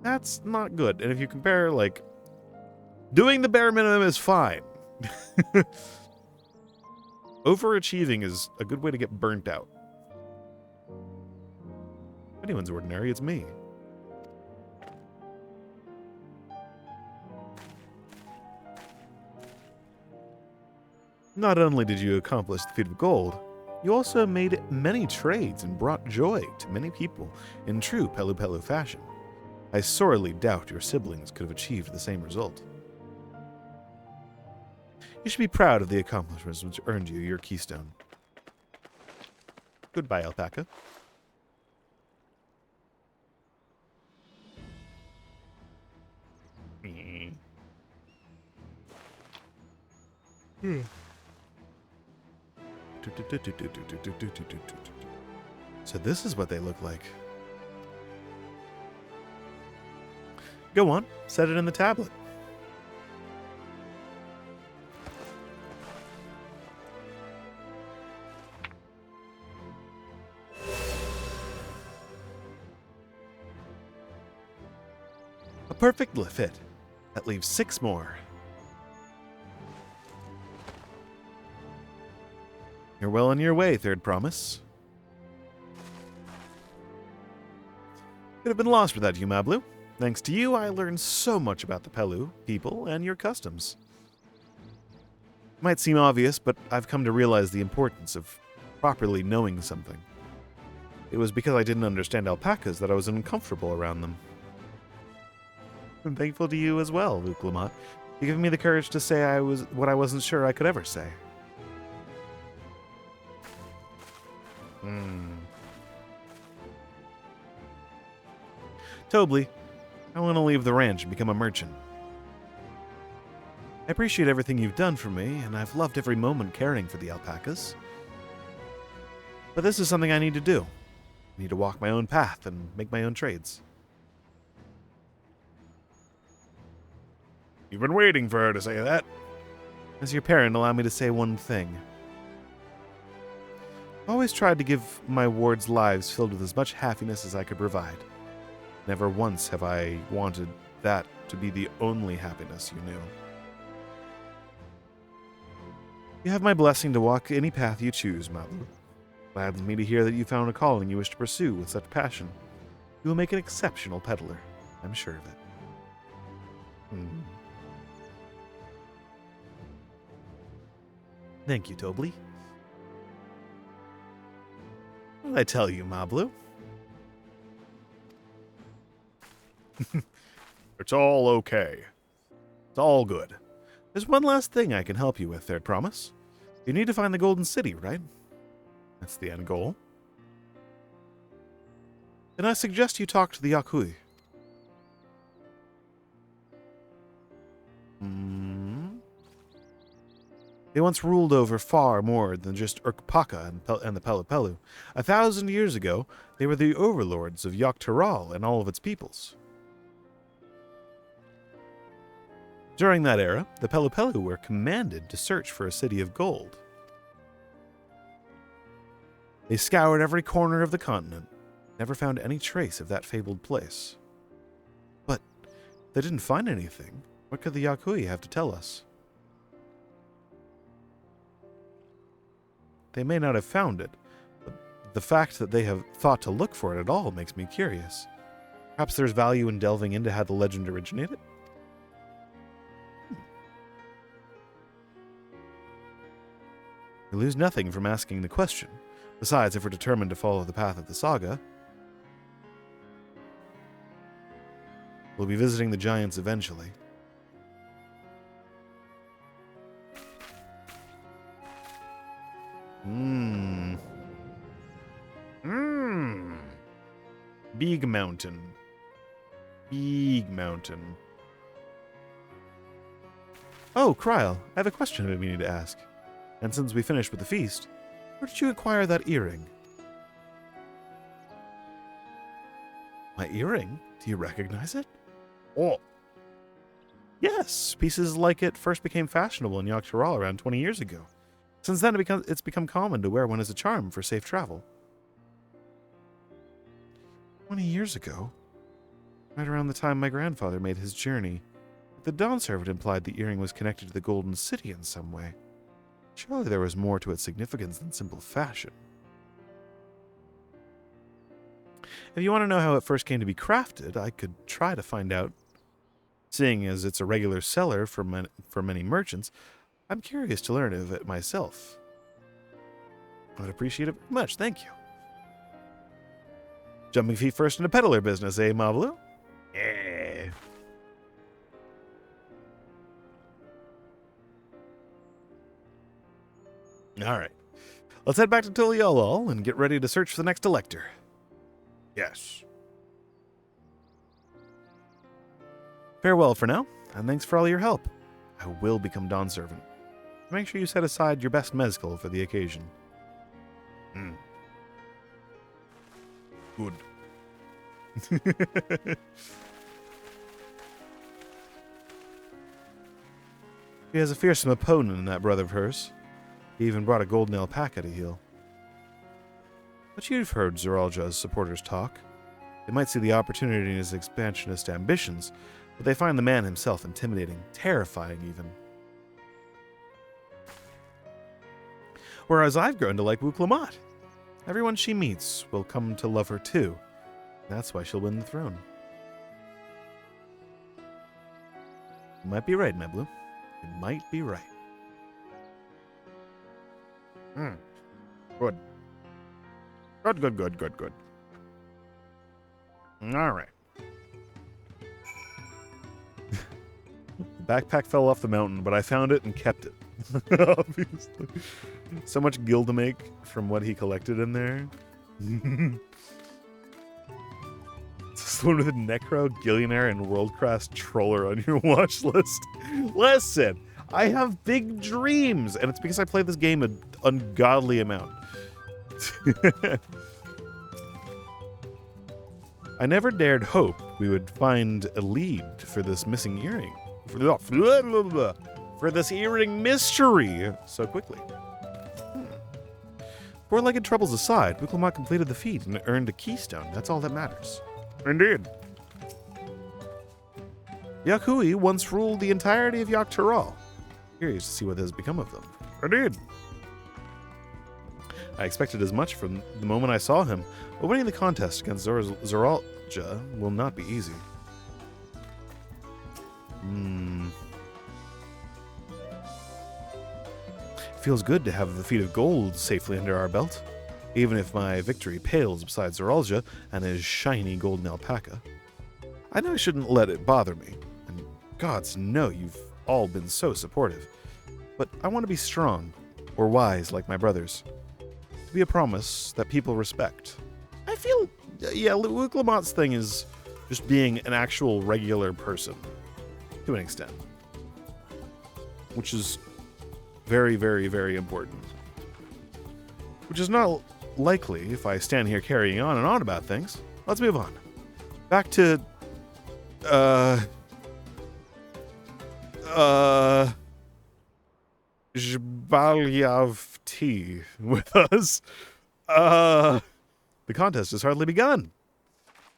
that's not good. And if you compare, like, doing the bare minimum is fine. Overachieving is a good way to get burnt out. If anyone's ordinary, it's me. Not only did you accomplish the feat of gold, you also made many trades and brought joy to many people in true pelu fashion. I sorely doubt your siblings could have achieved the same result. You should be proud of the accomplishments which earned you your keystone. Goodbye, alpaca. So this is what they look like. Go on, set it in the tablet. A perfect fit. That leaves 6 more. You're well on your way, Third Promise. Could have been lost without you, Mablu. Thanks to you, I learned so much about the Pelu people and your customs. It might seem obvious, but I've come to realize the importance of properly knowing something. It was because I didn't understand alpacas that I was uncomfortable around them. I'm thankful to you as well, Luke Lamont. You've given me the courage to say what I wasn't sure I could ever say. Tobley, I want to leave the ranch and become a merchant. I appreciate everything you've done for me, and I've loved every moment caring for the alpacas. But this is something I need to do. I need to walk my own path and make my own trades. You've been waiting for her to say that. As your parent, allow me to say one thing. I've always tried to give my wards lives filled with as much happiness as I could provide. Never once have I wanted that to be the only happiness you knew. You have my blessing to walk any path you choose, Mabu. Gladdens me to hear that you found a calling you wish to pursue with such passion. You will make an exceptional peddler. I'm sure of it. Thank you, Tobly. What did I tell you, Mablu? It's all okay. It's all good. There's one last thing I can help you with there, promise. You need to find the Golden City, right? That's the end goal. Then I suggest you talk to the Yakui. They once ruled over far more than just Urkpaka and the Pelu. 1,000 years ago, they were the overlords of Yogg-Taral and all of its peoples. During that era, the Pelu were commanded to search for a city of gold. They scoured every corner of the continent, never found any trace of that fabled place. But if they didn't find anything, what could the Yakui have to tell us? They may not have found it, but the fact that they have thought to look for it at all makes me curious. Perhaps there's value in delving into how the legend originated? We lose nothing from asking the question. Besides, if we're determined to follow the path of the saga, we'll be visiting the giants eventually. Big mountain. Big mountain. Oh, Kryl, I have a question I've been meaning to ask. And since we finished with the feast, where did you acquire that earring? My earring? Do you recognize it? Oh. Yes, pieces like it first became fashionable in Yogg-Taral around 20 years ago. Since then, it's become common to wear one as a charm for safe travel. 20 years ago? Right around the time my grandfather made his journey. The Dawn servant implied the earring was connected to the Golden City in some way. Surely there was more to its significance than simple fashion. If you want to know how it first came to be crafted, I could try to find out. Seeing as it's a regular seller for many merchants, I'm curious to learn of it myself. I would appreciate it very much, thank you. Jumping feet first into peddler business, eh, Mablu? Yeah. Alright. Let's head back to Tuliolol and get ready to search for the next elector. Yes. Farewell for now, and thanks for all your help. I will become Dawn Servant. Make sure you set aside your best mezcal for the occasion. Good. She has a fearsome opponent in that brother of hers. He even brought a golden alpaca to heal. But you've heard Zoralja's supporters talk. They might see the opportunity in his expansionist ambitions, but they find the man himself intimidating, terrifying even. Whereas I've grown to like Wuklamat. Everyone she meets will come to love her too. That's why she'll win the throne. You might be right, Mablu. You might be right. Good. Good. All right. The backpack fell off the mountain, but I found it and kept it. Obviously. So much gil to make from what he collected in there. It's the one with a Necro, Gillionaire, and World-Class Troller on your watch list. Listen, I have big dreams, and it's because I play this game an ungodly amount. I never dared hope we would find a lead for this missing earring. For this earring mystery so quickly. Four-legged troubles aside, Wuklamat completed the feat and earned a keystone. That's all that matters. Indeed. Yakui once ruled the entirety of Yogg-Taral. Curious to see what has become of them. Indeed. I expected as much from the moment I saw him, but winning the contest against Zoralja will not be easy. feels good to have the feat of gold safely under our belt, even if my victory pales beside Zoralja and his shiny golden alpaca. I know I shouldn't let it bother me, and gods know you've all been so supportive, but I want to be strong, or wise like my brothers. To be a promise that people respect. I feel, yeah, Luke Lamont's thing is just being an actual regular person, to an extent. Which is very, very, very important. Which is not likely if I stand here carrying on and on about things. Let's move on. Back to, Zhbalyav T with us. The contest has hardly begun.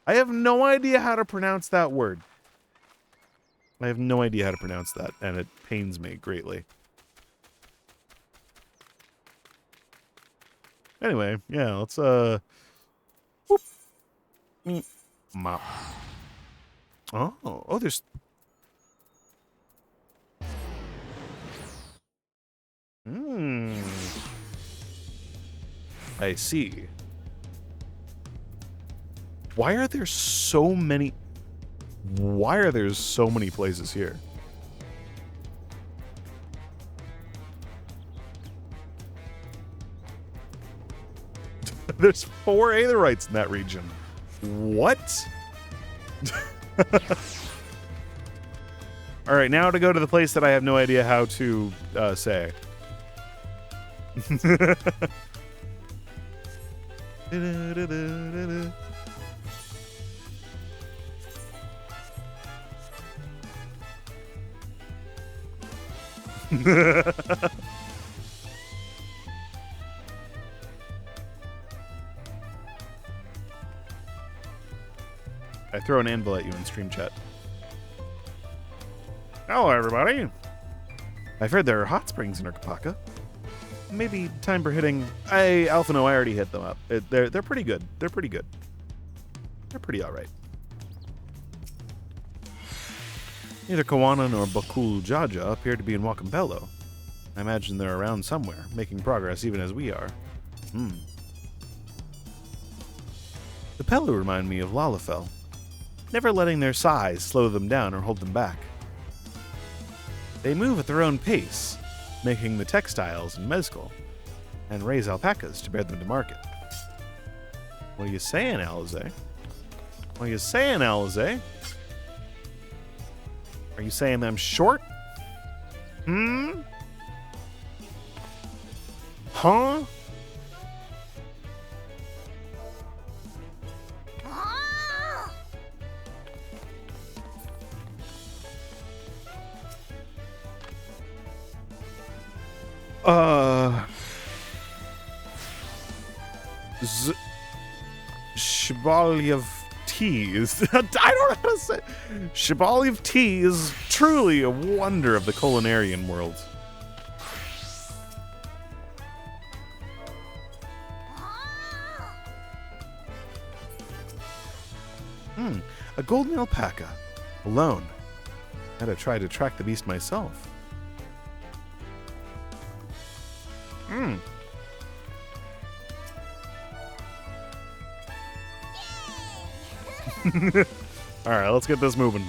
I have no idea how to pronounce that word. I have no idea how to pronounce that, and it pains me greatly. Anyway, yeah, let's, whoop. Mop. Oh, there's... I see. Why are there so many... Why are there so many places here? There's 4 Aetherites in that region. What? All right, now to go to the place that I have no idea how to say. I throw an anvil at you in stream chat. Hello, everybody. I've heard there are hot springs in Urkapaka. Maybe time for hitting... Alphino, I already hit them up. They're pretty good. They're pretty good. They're pretty alright. Neither Kawana nor Bakul Jaja appear to be in Wakambello. I imagine they're around somewhere, making progress even as we are. The pelu remind me of Lalafell, never letting their size slow them down or hold them back. They move at their own pace, making the textiles and mezcal, and raise alpacas to bear them to market. What are you saying, Alize? What are you saying, Alize? Are you saying I'm short? Huh? Shibalyev tea is... I don't know how to say... Shibalyev tea is truly a wonder of the culinarian world. A golden alpaca. Alone. Had to try to track the beast myself. Alright, let's get this moving.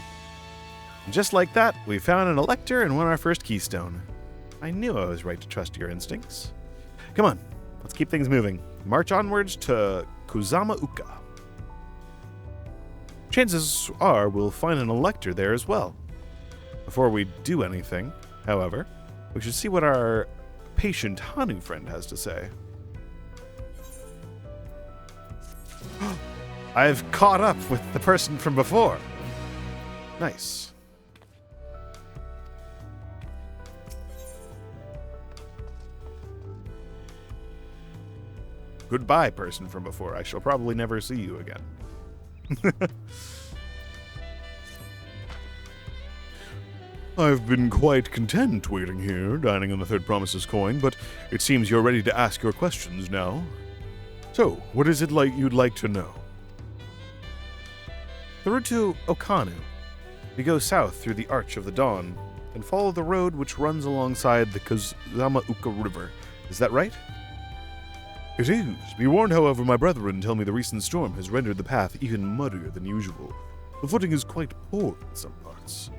And just like that, we found an elector and won our first keystone. I knew I was right to trust your instincts. Come on, let's keep things moving. March onwards to Kusama Uka. Chances are we'll find an elector there as well. Before we do anything, however, we should see what our patient Hanu friend has to say. I've caught up with the person from before. Nice. Goodbye, person from before. I shall probably never see you again. I've been quite content waiting here, dining on the third promises coin, but it seems you're ready to ask your questions now. So, what is it like you'd like to know? The route to Okanu. We go south through the Arch of the Dawn, and follow the road which runs alongside the Kozama-uka River. Is that right? It is. Be warned, however, my brethren tell me the recent storm has rendered the path even muddier than usual. The footing is quite poor in some parts.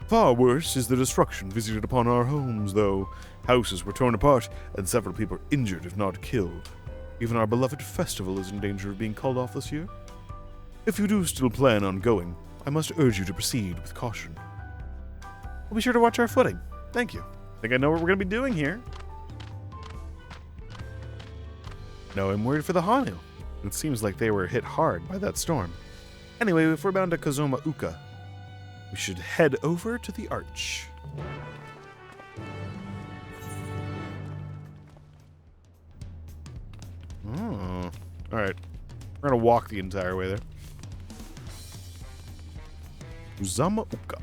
Far worse is the destruction visited upon our homes, though. Houses were torn apart, and several people injured, if not killed. Even our beloved festival is in danger of being called off this year. If you do still plan on going, I must urge you to proceed with caution. We'll be sure to watch our footing. Thank you. I think I know what we're going to be doing here. No, I'm worried for the Hanu. It seems like they were hit hard by that storm. Anyway, if we're bound to Kozama-uka, we should head over to the arch. Oh, alright. We're gonna walk the entire way there. Kozama-uka.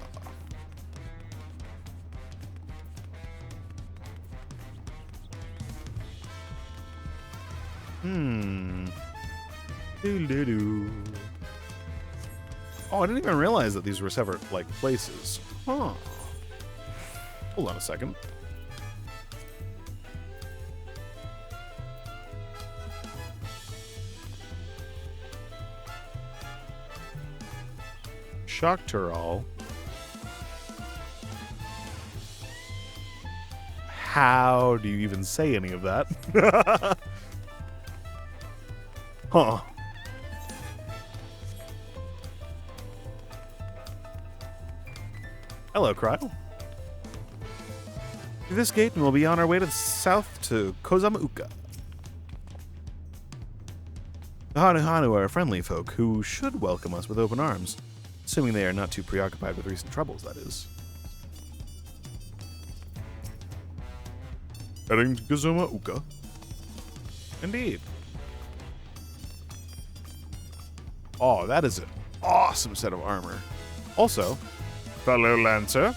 Doo-doo-doo. Oh, I didn't even realize that these were separate, like, places. Huh. Hold on a second. Shocktural. How do you even say any of that? Huh. Hello, Cryo. Through this gate, and we'll be on our way to the south to Kozama-uka. The Hanu are friendly folk who should welcome us with open arms, assuming they are not too preoccupied with recent troubles, that is. Heading to Kozama-uka? Indeed. Oh, that is an awesome set of armor. Also, fellow Lancer,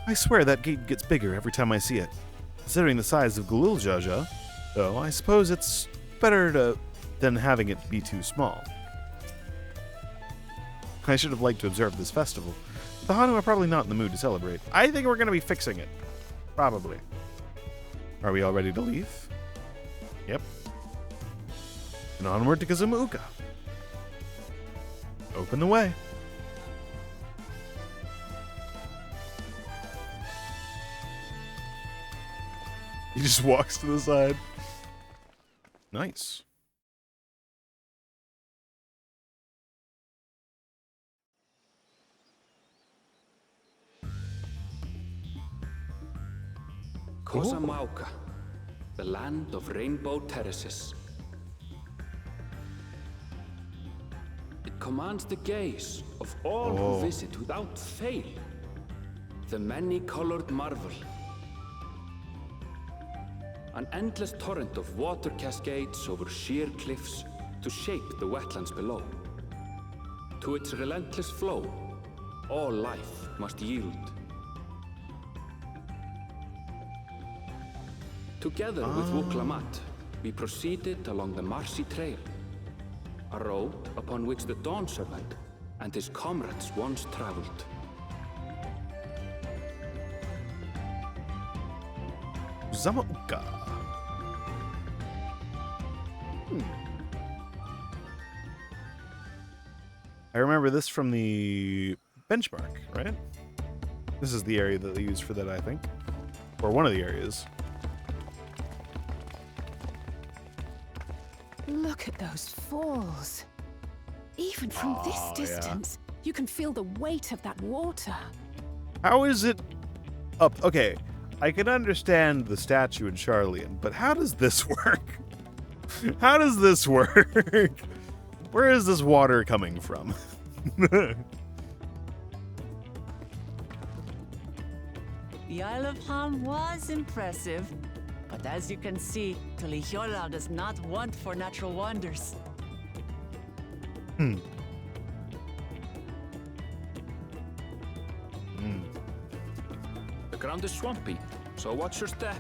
I swear that gate gets bigger every time I see it. Considering the size of Galuljaja, though, I suppose it's better than having it be too small. I should have liked to observe this festival. The Hanu are probably not in the mood to celebrate. I think we're going to be fixing it. Probably. Are we all ready to leave? Yep. And onward to Kozama-uka. Open the way. He just walks to the side. Nice. Kozama-uka, the land of rainbow terraces. It commands the gaze of all who visit without fail. The many-colored marvel. An endless torrent of water cascades over sheer cliffs to shape the wetlands below. To its relentless flow, all life must yield. Together with Wuklamat, we proceeded along the marshy trail, a road upon which the Dawn Servant and his comrades once traveled. Kozama-uka. I remember this from the benchmark, right? This is the area that they used for that, I think. Or one of the areas. Look at those falls. Even from this distance, you can feel the weight of that water. How is it up? Okay, I can understand the statue in Charlian, but how does this work? How does this work? Where is this water coming from? The Isle of Ham was impressive, but as you can see, Tulihiola does not want for natural wonders. The ground is swampy, so watch your step.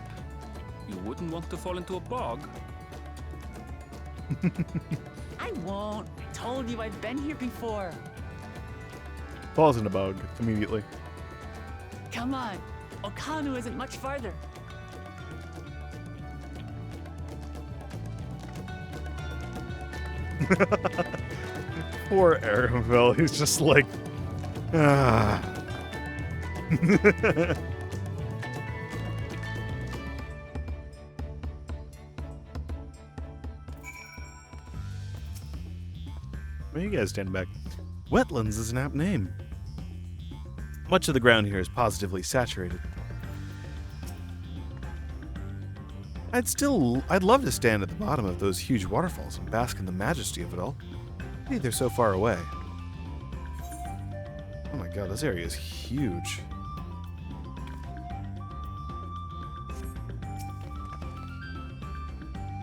You wouldn't want to fall into a bog. I won't. Told you I've been here before. falls in a bog immediately. Come on. Okanu isn't much farther. Poor Aramvel, he's just like, ah. Well, you guys stand back. Wetlands is an apt name. Much of the ground here is positively saturated. I'd love to stand at the bottom of those huge waterfalls and bask in the majesty of it all. Maybe they're so far away. Oh my god, this area is huge.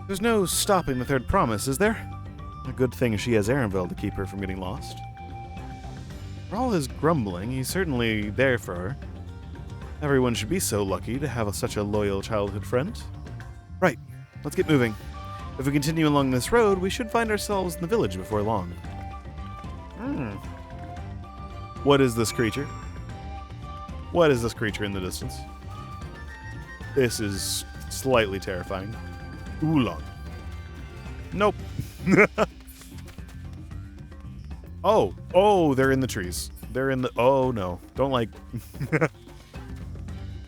There's no stopping the third promise, is there? A good thing she has Arenville to keep her from getting lost. For all his grumbling, he's certainly there for her. Everyone should be so lucky to have such a loyal childhood friend. Right, let's get moving. If we continue along this road, we should find ourselves in the village before long. What is this creature? What is this creature in the distance? This is slightly terrifying. Oolong. Nope. Oh, they're in the trees. They're in the... Oh, no. Don't like...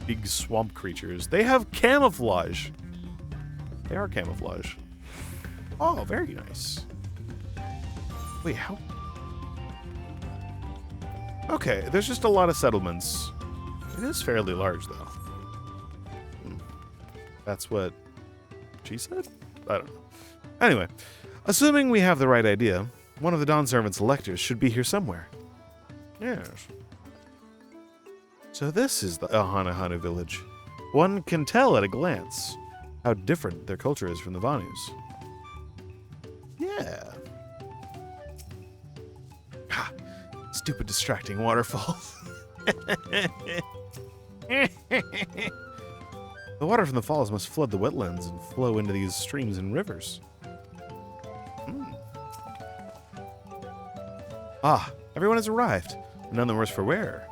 big swamp creatures. They have camouflage. They are camouflage. Oh, very nice. Wait, how... Okay, there's just a lot of settlements. It is fairly large, though. That's what she said? I don't know. Anyway, assuming we have the right idea, one of the Dawn Servant's electors should be here somewhere. Yes. So this is the Ahanahanu village. One can tell at a glance how different their culture is from the Vanus. Yeah. Ha! Stupid distracting waterfalls. The water from the falls must flood the wetlands and flow into these streams and rivers. Ah, everyone has arrived. None the worse for wear.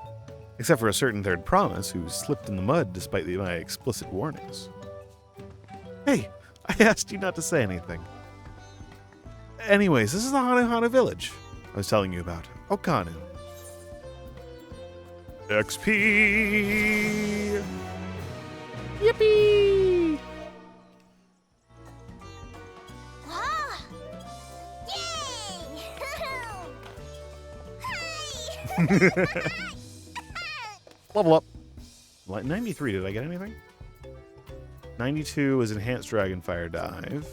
Except for a certain third promise who slipped in the mud despite my explicit warnings. Hey, I asked you not to say anything. Anyways, this is the Hanahana village I was telling you about. Okanu. XP! Yippee! Ah! Yay! Hi! Level up. Like 93, did I get anything? 92 is Enhanced Dragonfire Dive.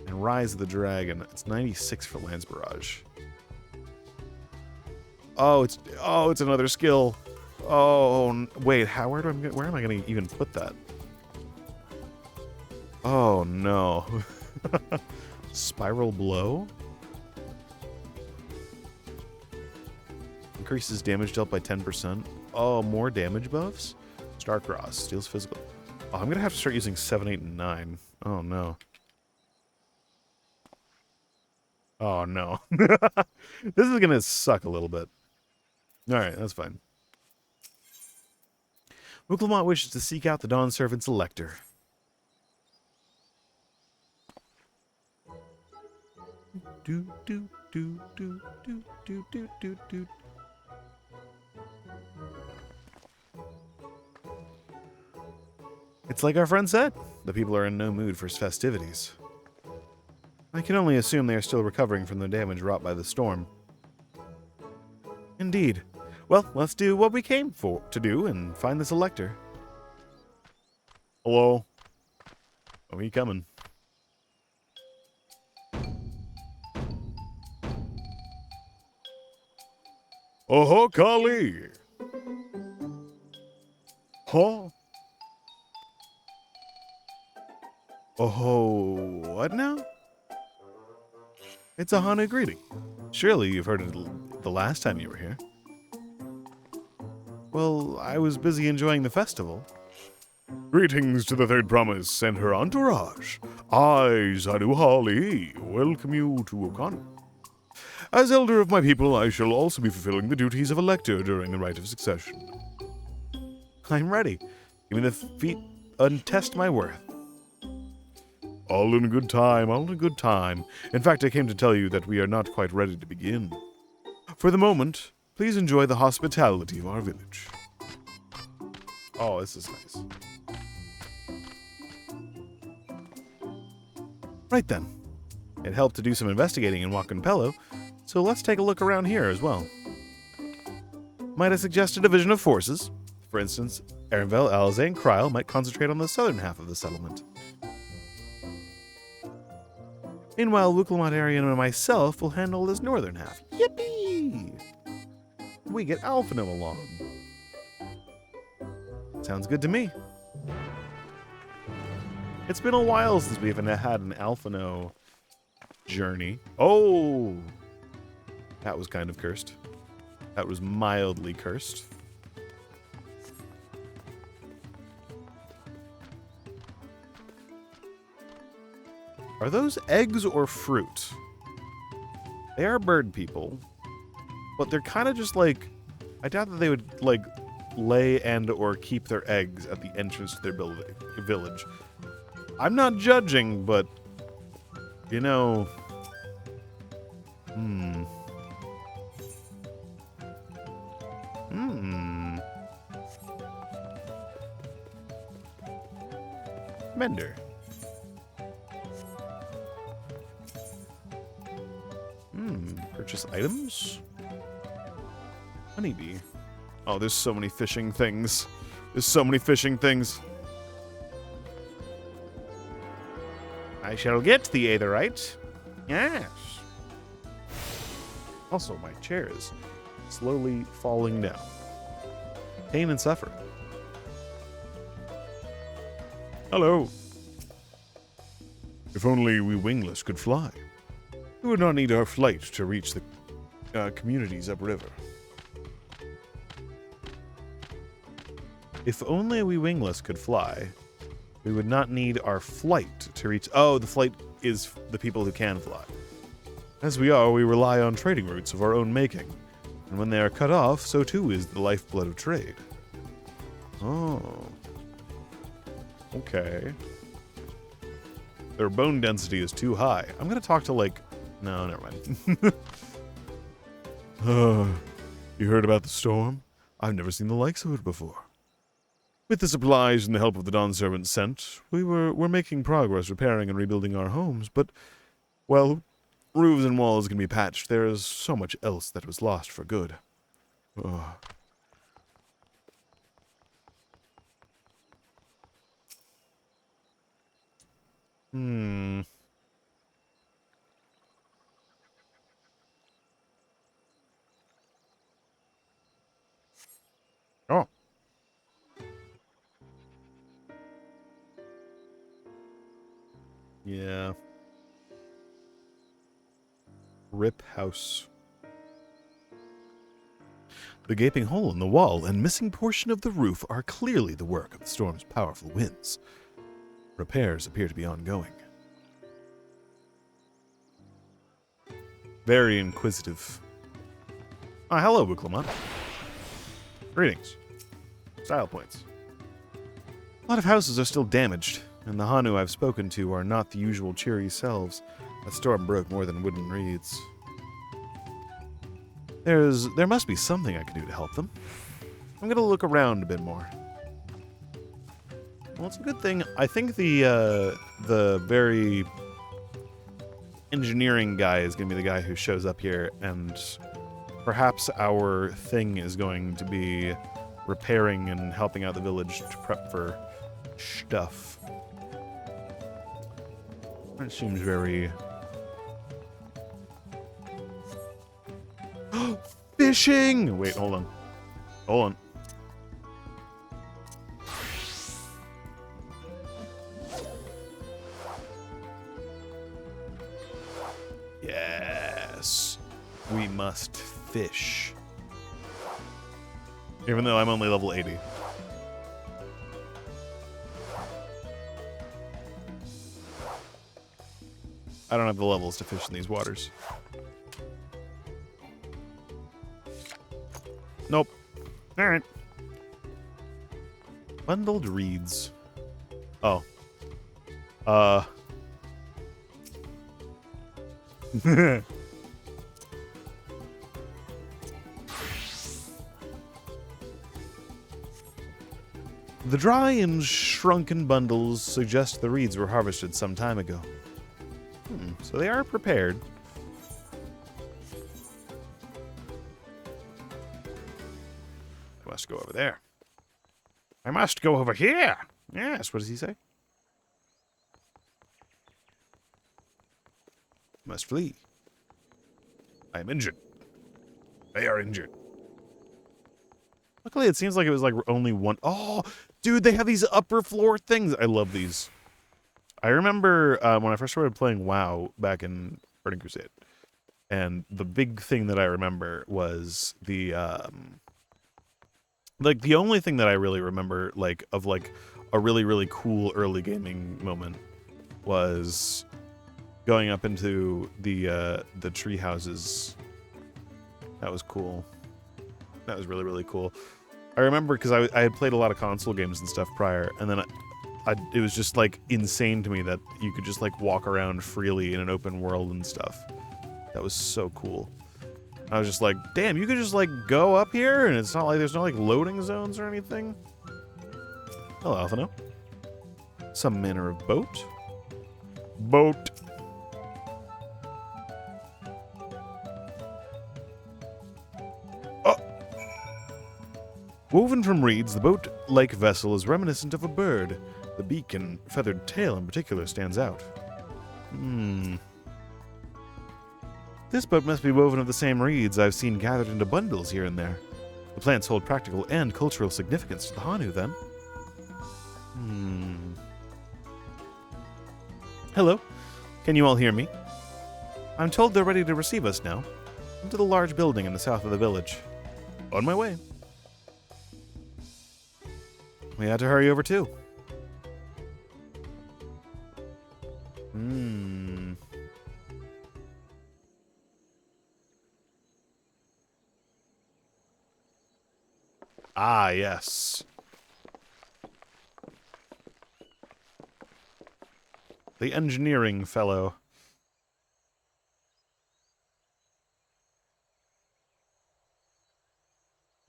And Rise of the Dragon. It's 96 for Lance Barrage. Oh, it's another skill. Oh, wait, where am I going to even put that? Oh, no. Spiral Blow? Increases damage dealt by 10%. Oh, more damage buffs? Starcross. Steals physical. Oh, I'm going to have to start using 7, 8, and 9. Oh, no. Oh, no. This is going to suck a little bit. Alright, that's fine. Muklamont wishes to seek out the Dawn Servant's elector. Do, do, do, do, do, do, do, do, do. It's like our friend said. The people are in no mood for festivities. I can only assume they are still recovering from the damage wrought by the storm. Indeed. Well, let's do what we came to do and find this elector. Hello? Are we coming? Oh, Kali! Huh? Oh, what now? It's a Hanu greeting. Surely you've heard it the last time you were here. Well, I was busy enjoying the festival. Greetings to the third promise and her entourage. I, Zanuhali, welcome you to Okanu. As elder of my people, I shall also be fulfilling the duties of elector during the rite of succession. I'm ready. Give me the feat and test my worth. All in good time, all in good time. In fact, I came to tell you that we are not quite ready to begin. For the moment, please enjoy the hospitality of our village. Oh, this is nice. Right then. It helped to do some investigating in Pelu, so let's take a look around here as well. Might I suggest a division of forces? For instance, Erenvel, Alze, and Kryl might concentrate on the southern half of the settlement. Meanwhile, Wuklamot, Arian, and myself will handle this northern half. Yippee! We get Alphino along. Sounds good to me. It's been a while since we haven't had an Alphino journey. Oh! That was kind of cursed. That was mildly cursed. Are those eggs or fruit? They are bird people, but they're kind of just like... I doubt that they would, like, lay and or keep their eggs at the entrance to their village. I'm not judging, but, you know... Mender. Purchase items? Honeybee. Oh, there's so many fishing things. There's so many fishing things. I shall get the Aetherite. Yes. Also, my chair is slowly falling down. Pain and suffering. Hello. If only we wingless could fly. We would not need our flight to reach the communities upriver. If only we wingless could fly, we would not need our flight to reach... Oh, the flight is the people who can fly. As we are, we rely on trading routes of our own making. And when they are cut off, so too is the lifeblood of trade. Oh. Okay. Their bone density is too high. I'm going to talk to, like... No, never mind. You heard about the storm? I've never seen the likes of it before. With the supplies and the help of the Dawn servants sent, we're making progress repairing and rebuilding our homes, but, well, roofs and walls can be patched. There is so much else that was lost for good. Oh. Oh. Yeah. Rip house. The gaping hole in the wall and missing portion of the roof are clearly the work of the storm's powerful winds. Repairs appear to be ongoing. Very inquisitive. Ah, hello, Wuklamot. Greetings. Style points. A lot of houses are still damaged, and the Hanu I've spoken to are not the usual cheery selves. That storm broke more than wooden reeds. There must be something I can do to help them. I'm gonna look around a bit more. Well, it's a good thing. I think the very engineering guy is gonna be the guy who shows up here, and perhaps our thing is going to be repairing and helping out the village to prep for stuff. That seems very... Fishing! Wait, hold on. Hold on. Yes. We must fish. Even though I'm only level 80. I don't have the levels to fish in these waters. Nope. All right. Bundled reeds. Oh. The dry and shrunken bundles suggest the reeds were harvested some time ago. So they are prepared. I must go over there. I must go over here. Yes, what does he say? Must flee. I am injured. They are injured. Luckily, it seems like it was like only one. Oh, dude, they have these upper floor things. I love these. I remember when I first started playing WoW back in Burning Crusade, and the big thing that I remember was the like the only thing that I really remember like of like a really really cool early gaming moment was going up into the tree houses. That was cool. That was really really cool. I remember because I had played a lot of console games and stuff prior, and then it was just like insane to me that you could just like walk around freely in an open world and stuff. That was so cool. I was just like, damn, you could just like go up here and it's not like there's no like loading zones or anything. Hello, Alphino. Some manner of boat. Boat. Woven from reeds, the boat-like vessel is reminiscent of a bird. The beak and feathered tail in particular stands out. This boat must be woven of the same reeds I've seen gathered into bundles here and there. The plants hold practical and cultural significance to the Hanu, then. Hello. Can you all hear me? I'm told they're ready to receive us now. Into the large building in the south of the village. On my way. We had to hurry over too. Ah, yes. The engineering fellow.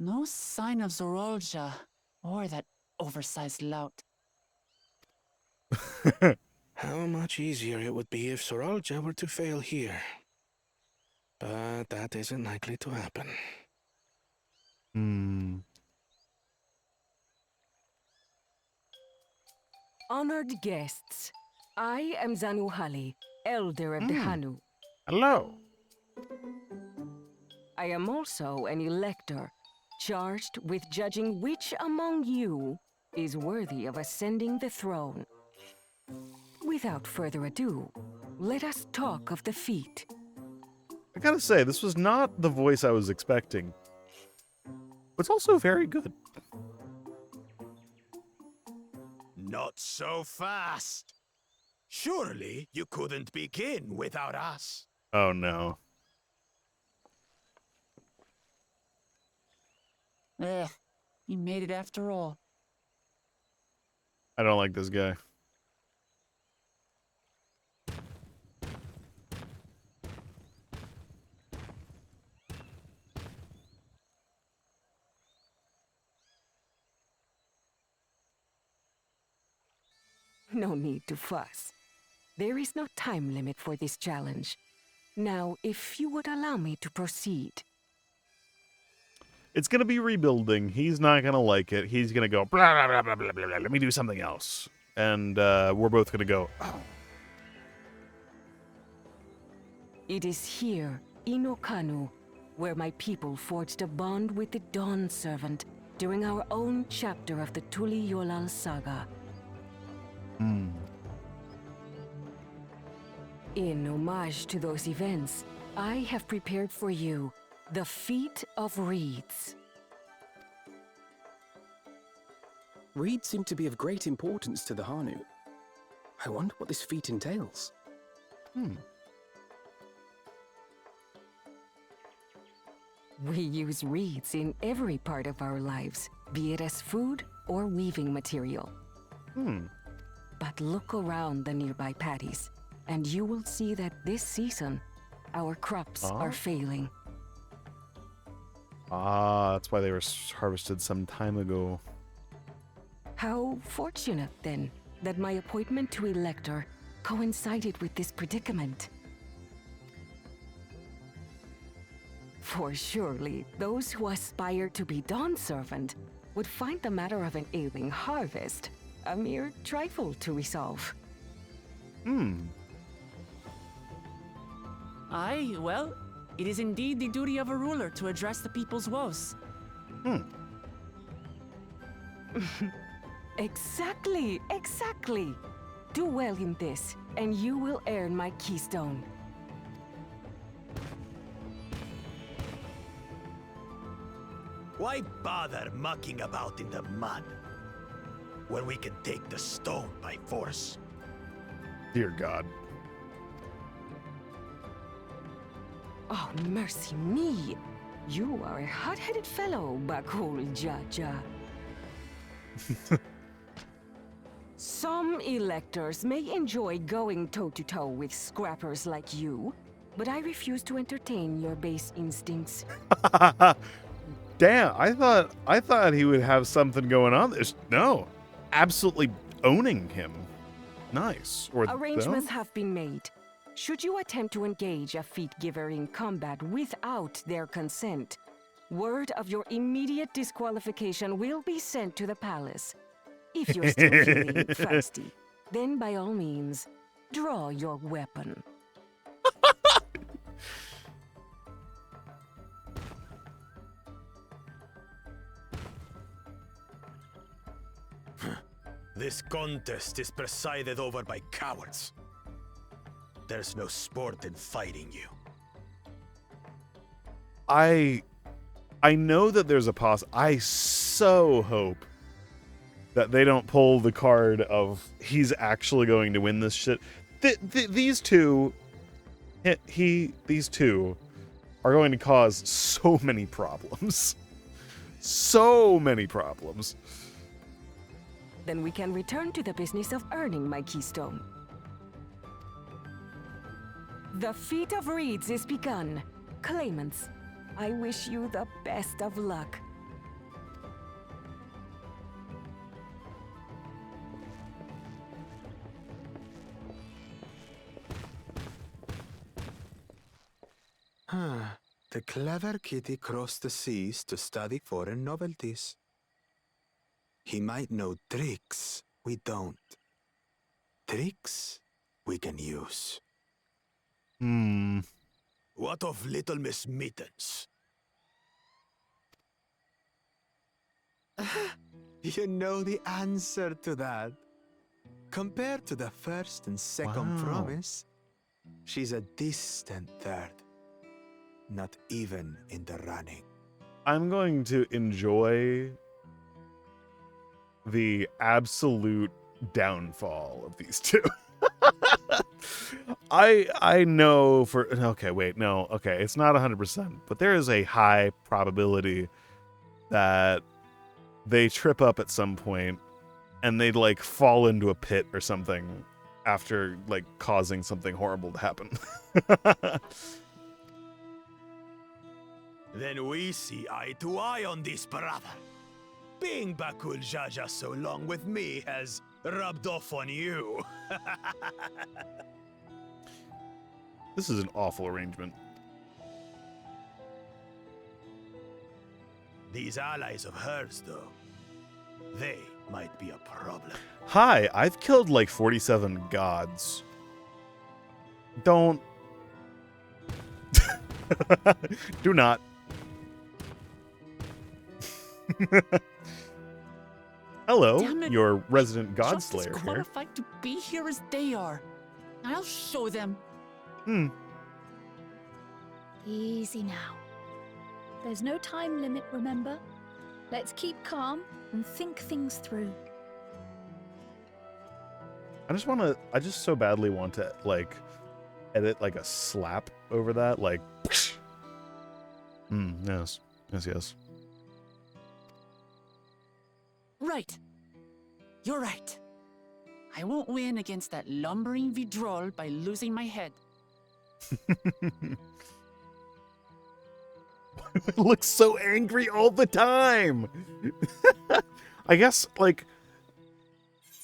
No sign of Zorolja or that oversized lout. How much easier it would be if Soralja were to fail here. But that isn't likely to happen. Honored guests, I am Zanuhali, Elder of the Hanu. Hello. I am also an elector, charged with judging which among you is worthy of ascending the throne. Without further ado, let us talk of the feat. I gotta say, this was not the voice I was expecting. But it's also very good. Not so fast. Surely you couldn't begin without us. Oh no. You made it after all. I don't like this guy. No need to fuss. There is no time limit for this challenge. Now, if you would allow me to proceed. It's gonna be rebuilding. He's not gonna like it. He's gonna go, blah, blah, blah, blah, blah, blah. Let me do something else. And we're both gonna go, oh. It is here, in Okanu, where my people forged a bond with the Dawn Servant during our own chapter of the Tuli Yolal saga. In homage to those events, I have prepared for you the Feat of Reeds. Reeds seem to be of great importance to the Hanu. I wonder what this feat entails. We use reeds in every part of our lives, be it as food or weaving material. But look around the nearby paddies, and you will see that this season, our crops are failing. Ah, that's why they were harvested some time ago. How fortunate, then, that my appointment to Elector coincided with this predicament. For surely, those who aspire to be Dawn Servant would find the matter of an ailing harvest a mere trifle to resolve. Aye, well, it is indeed the duty of a ruler to address the people's woes. Exactly, exactly. Do well in this, and you will earn my keystone. Why bother mucking about in the mud when we can take the stone by force? Dear God. Oh, mercy me. You are a hot-headed fellow, Bakul Jaja. Some electors may enjoy going toe-to-toe with scrappers like you, but I refuse to entertain your base instincts. Damn, I thought he would have something going on. No, absolutely owning him. Nice. Or arrangements have been made. Should you attempt to engage a feat giver in combat without their consent, word of your immediate disqualification will be sent to the palace. If you're still feeling feisty, then by all means, draw your weapon. This contest is presided over by cowards. There's no sport in fighting you. I know that there's a I so hope that they don't pull the card of he's actually going to win this shit. These two are going to cause so many problems. So many problems. Then we can return to the business of earning my keystone. The feat of reeds is begun. Claimants, I wish you the best of luck. The clever kitty crossed the seas to study foreign novelties. He might know tricks we don't. Tricks we can use. What of Little Miss Mittens? You know the answer to that. Compared to the first and second promise, she's a distant third. Not even in the running. I'm going to enjoy the absolute downfall of these two. I know for okay, wait, no, okay, it's not 100%, but there is a high probability that they trip up at some point and they'd like fall into a pit or something after like causing something horrible to happen. Then we see eye to eye on this, brother. Being Bakul Jaja so long with me has rubbed off on you. This is an awful arrangement. These allies of hers, though, they might be a problem. Hi, I've killed like 47 gods. Don't. Do not. Hello, your resident god Just slayer as here. qualified to be here as they are. I'll show them. Easy now. There's no time limit, remember? Let's keep calm and think things through. I just so badly want to like edit like a slap over that, like Yes. Yes. Right. You're right. I won't win against that lumbering Vidrol by losing my head. It looks so angry all the time. I guess, like,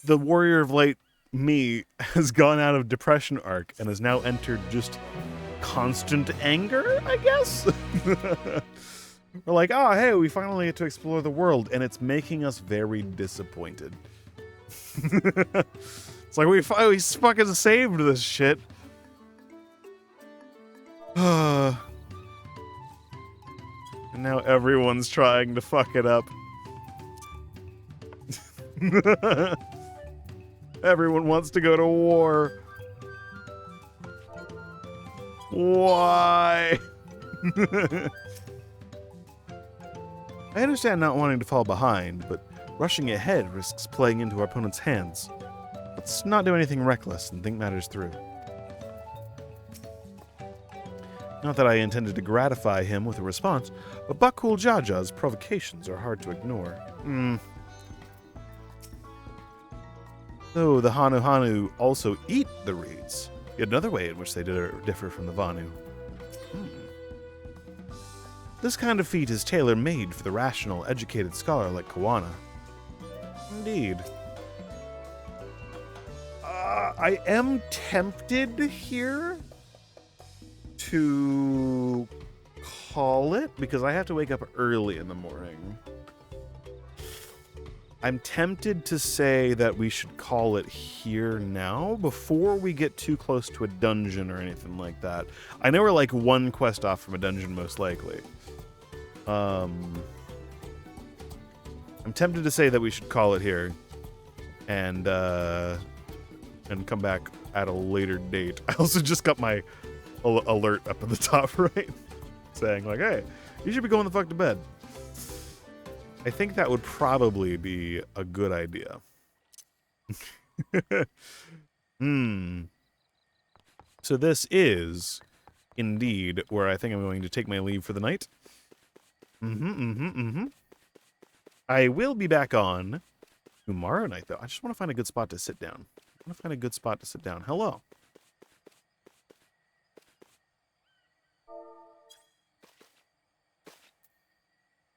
the Warrior of Light me has gone out of depression arc and has now entered just constant anger, I guess? We're like, oh, hey, we finally get to explore the world, and it's making us very disappointed. It's like, we fucking saved this shit. And now everyone's trying to fuck it up. Everyone wants to go to war. Why? I understand not wanting to fall behind, but rushing ahead risks playing into our opponent's hands. Let's not do anything reckless and think matters through. Not that I intended to gratify him with a response, but Bakul Jaja's provocations are hard to ignore. Though the Hanu also eat the reeds, yet another way in which they differ from the Vanu. This kind of feat is tailor-made for the rational, educated scholar like Kawana. Indeed. I am tempted here to call it, because I have to wake up early in the morning. I'm tempted to say that we should call it here now before we get too close to a dungeon or anything like that. I know we're like one quest off from a dungeon, most likely. I'm tempted to say that we should call it here and come back at a later date. I also just got my alert up at the top right saying like, hey, you should be going the fuck to bed. I think that would probably be a good idea. So this is indeed where I think I'm going to take my leave for the night. I will be back on tomorrow night, though. I just want to find a good spot to sit down. Hello.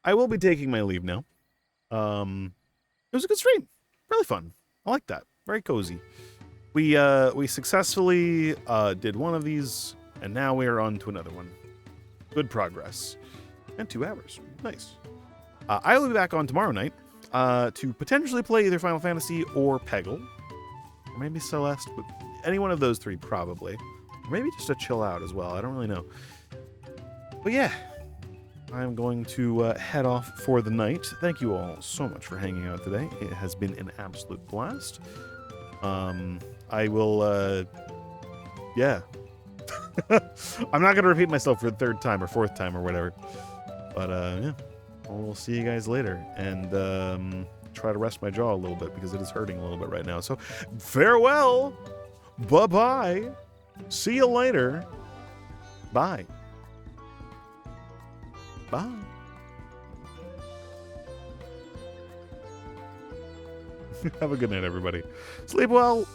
I will be taking my leave now. It was a good stream. Really fun. I like that. Very cozy. We successfully did one of these, and now we are on to another one. Good progress. And 2 hours. Nice. I will be back on tomorrow night to potentially play either Final Fantasy or Peggle. Or maybe Celeste. But any one of those 3, probably. Or maybe just a chill out as well. I don't really know. But yeah. I'm going to head off for the night. Thank you all so much for hanging out today. It has been an absolute blast. I will, yeah. I'm not going to repeat myself for the 3rd time or 4th time or whatever. But, yeah. We'll see you guys later. And try to rest my jaw a little bit because it is hurting a little bit right now. So, farewell. Bye-bye. See you later. Bye. Bye. Have a good night, everybody. Sleep well.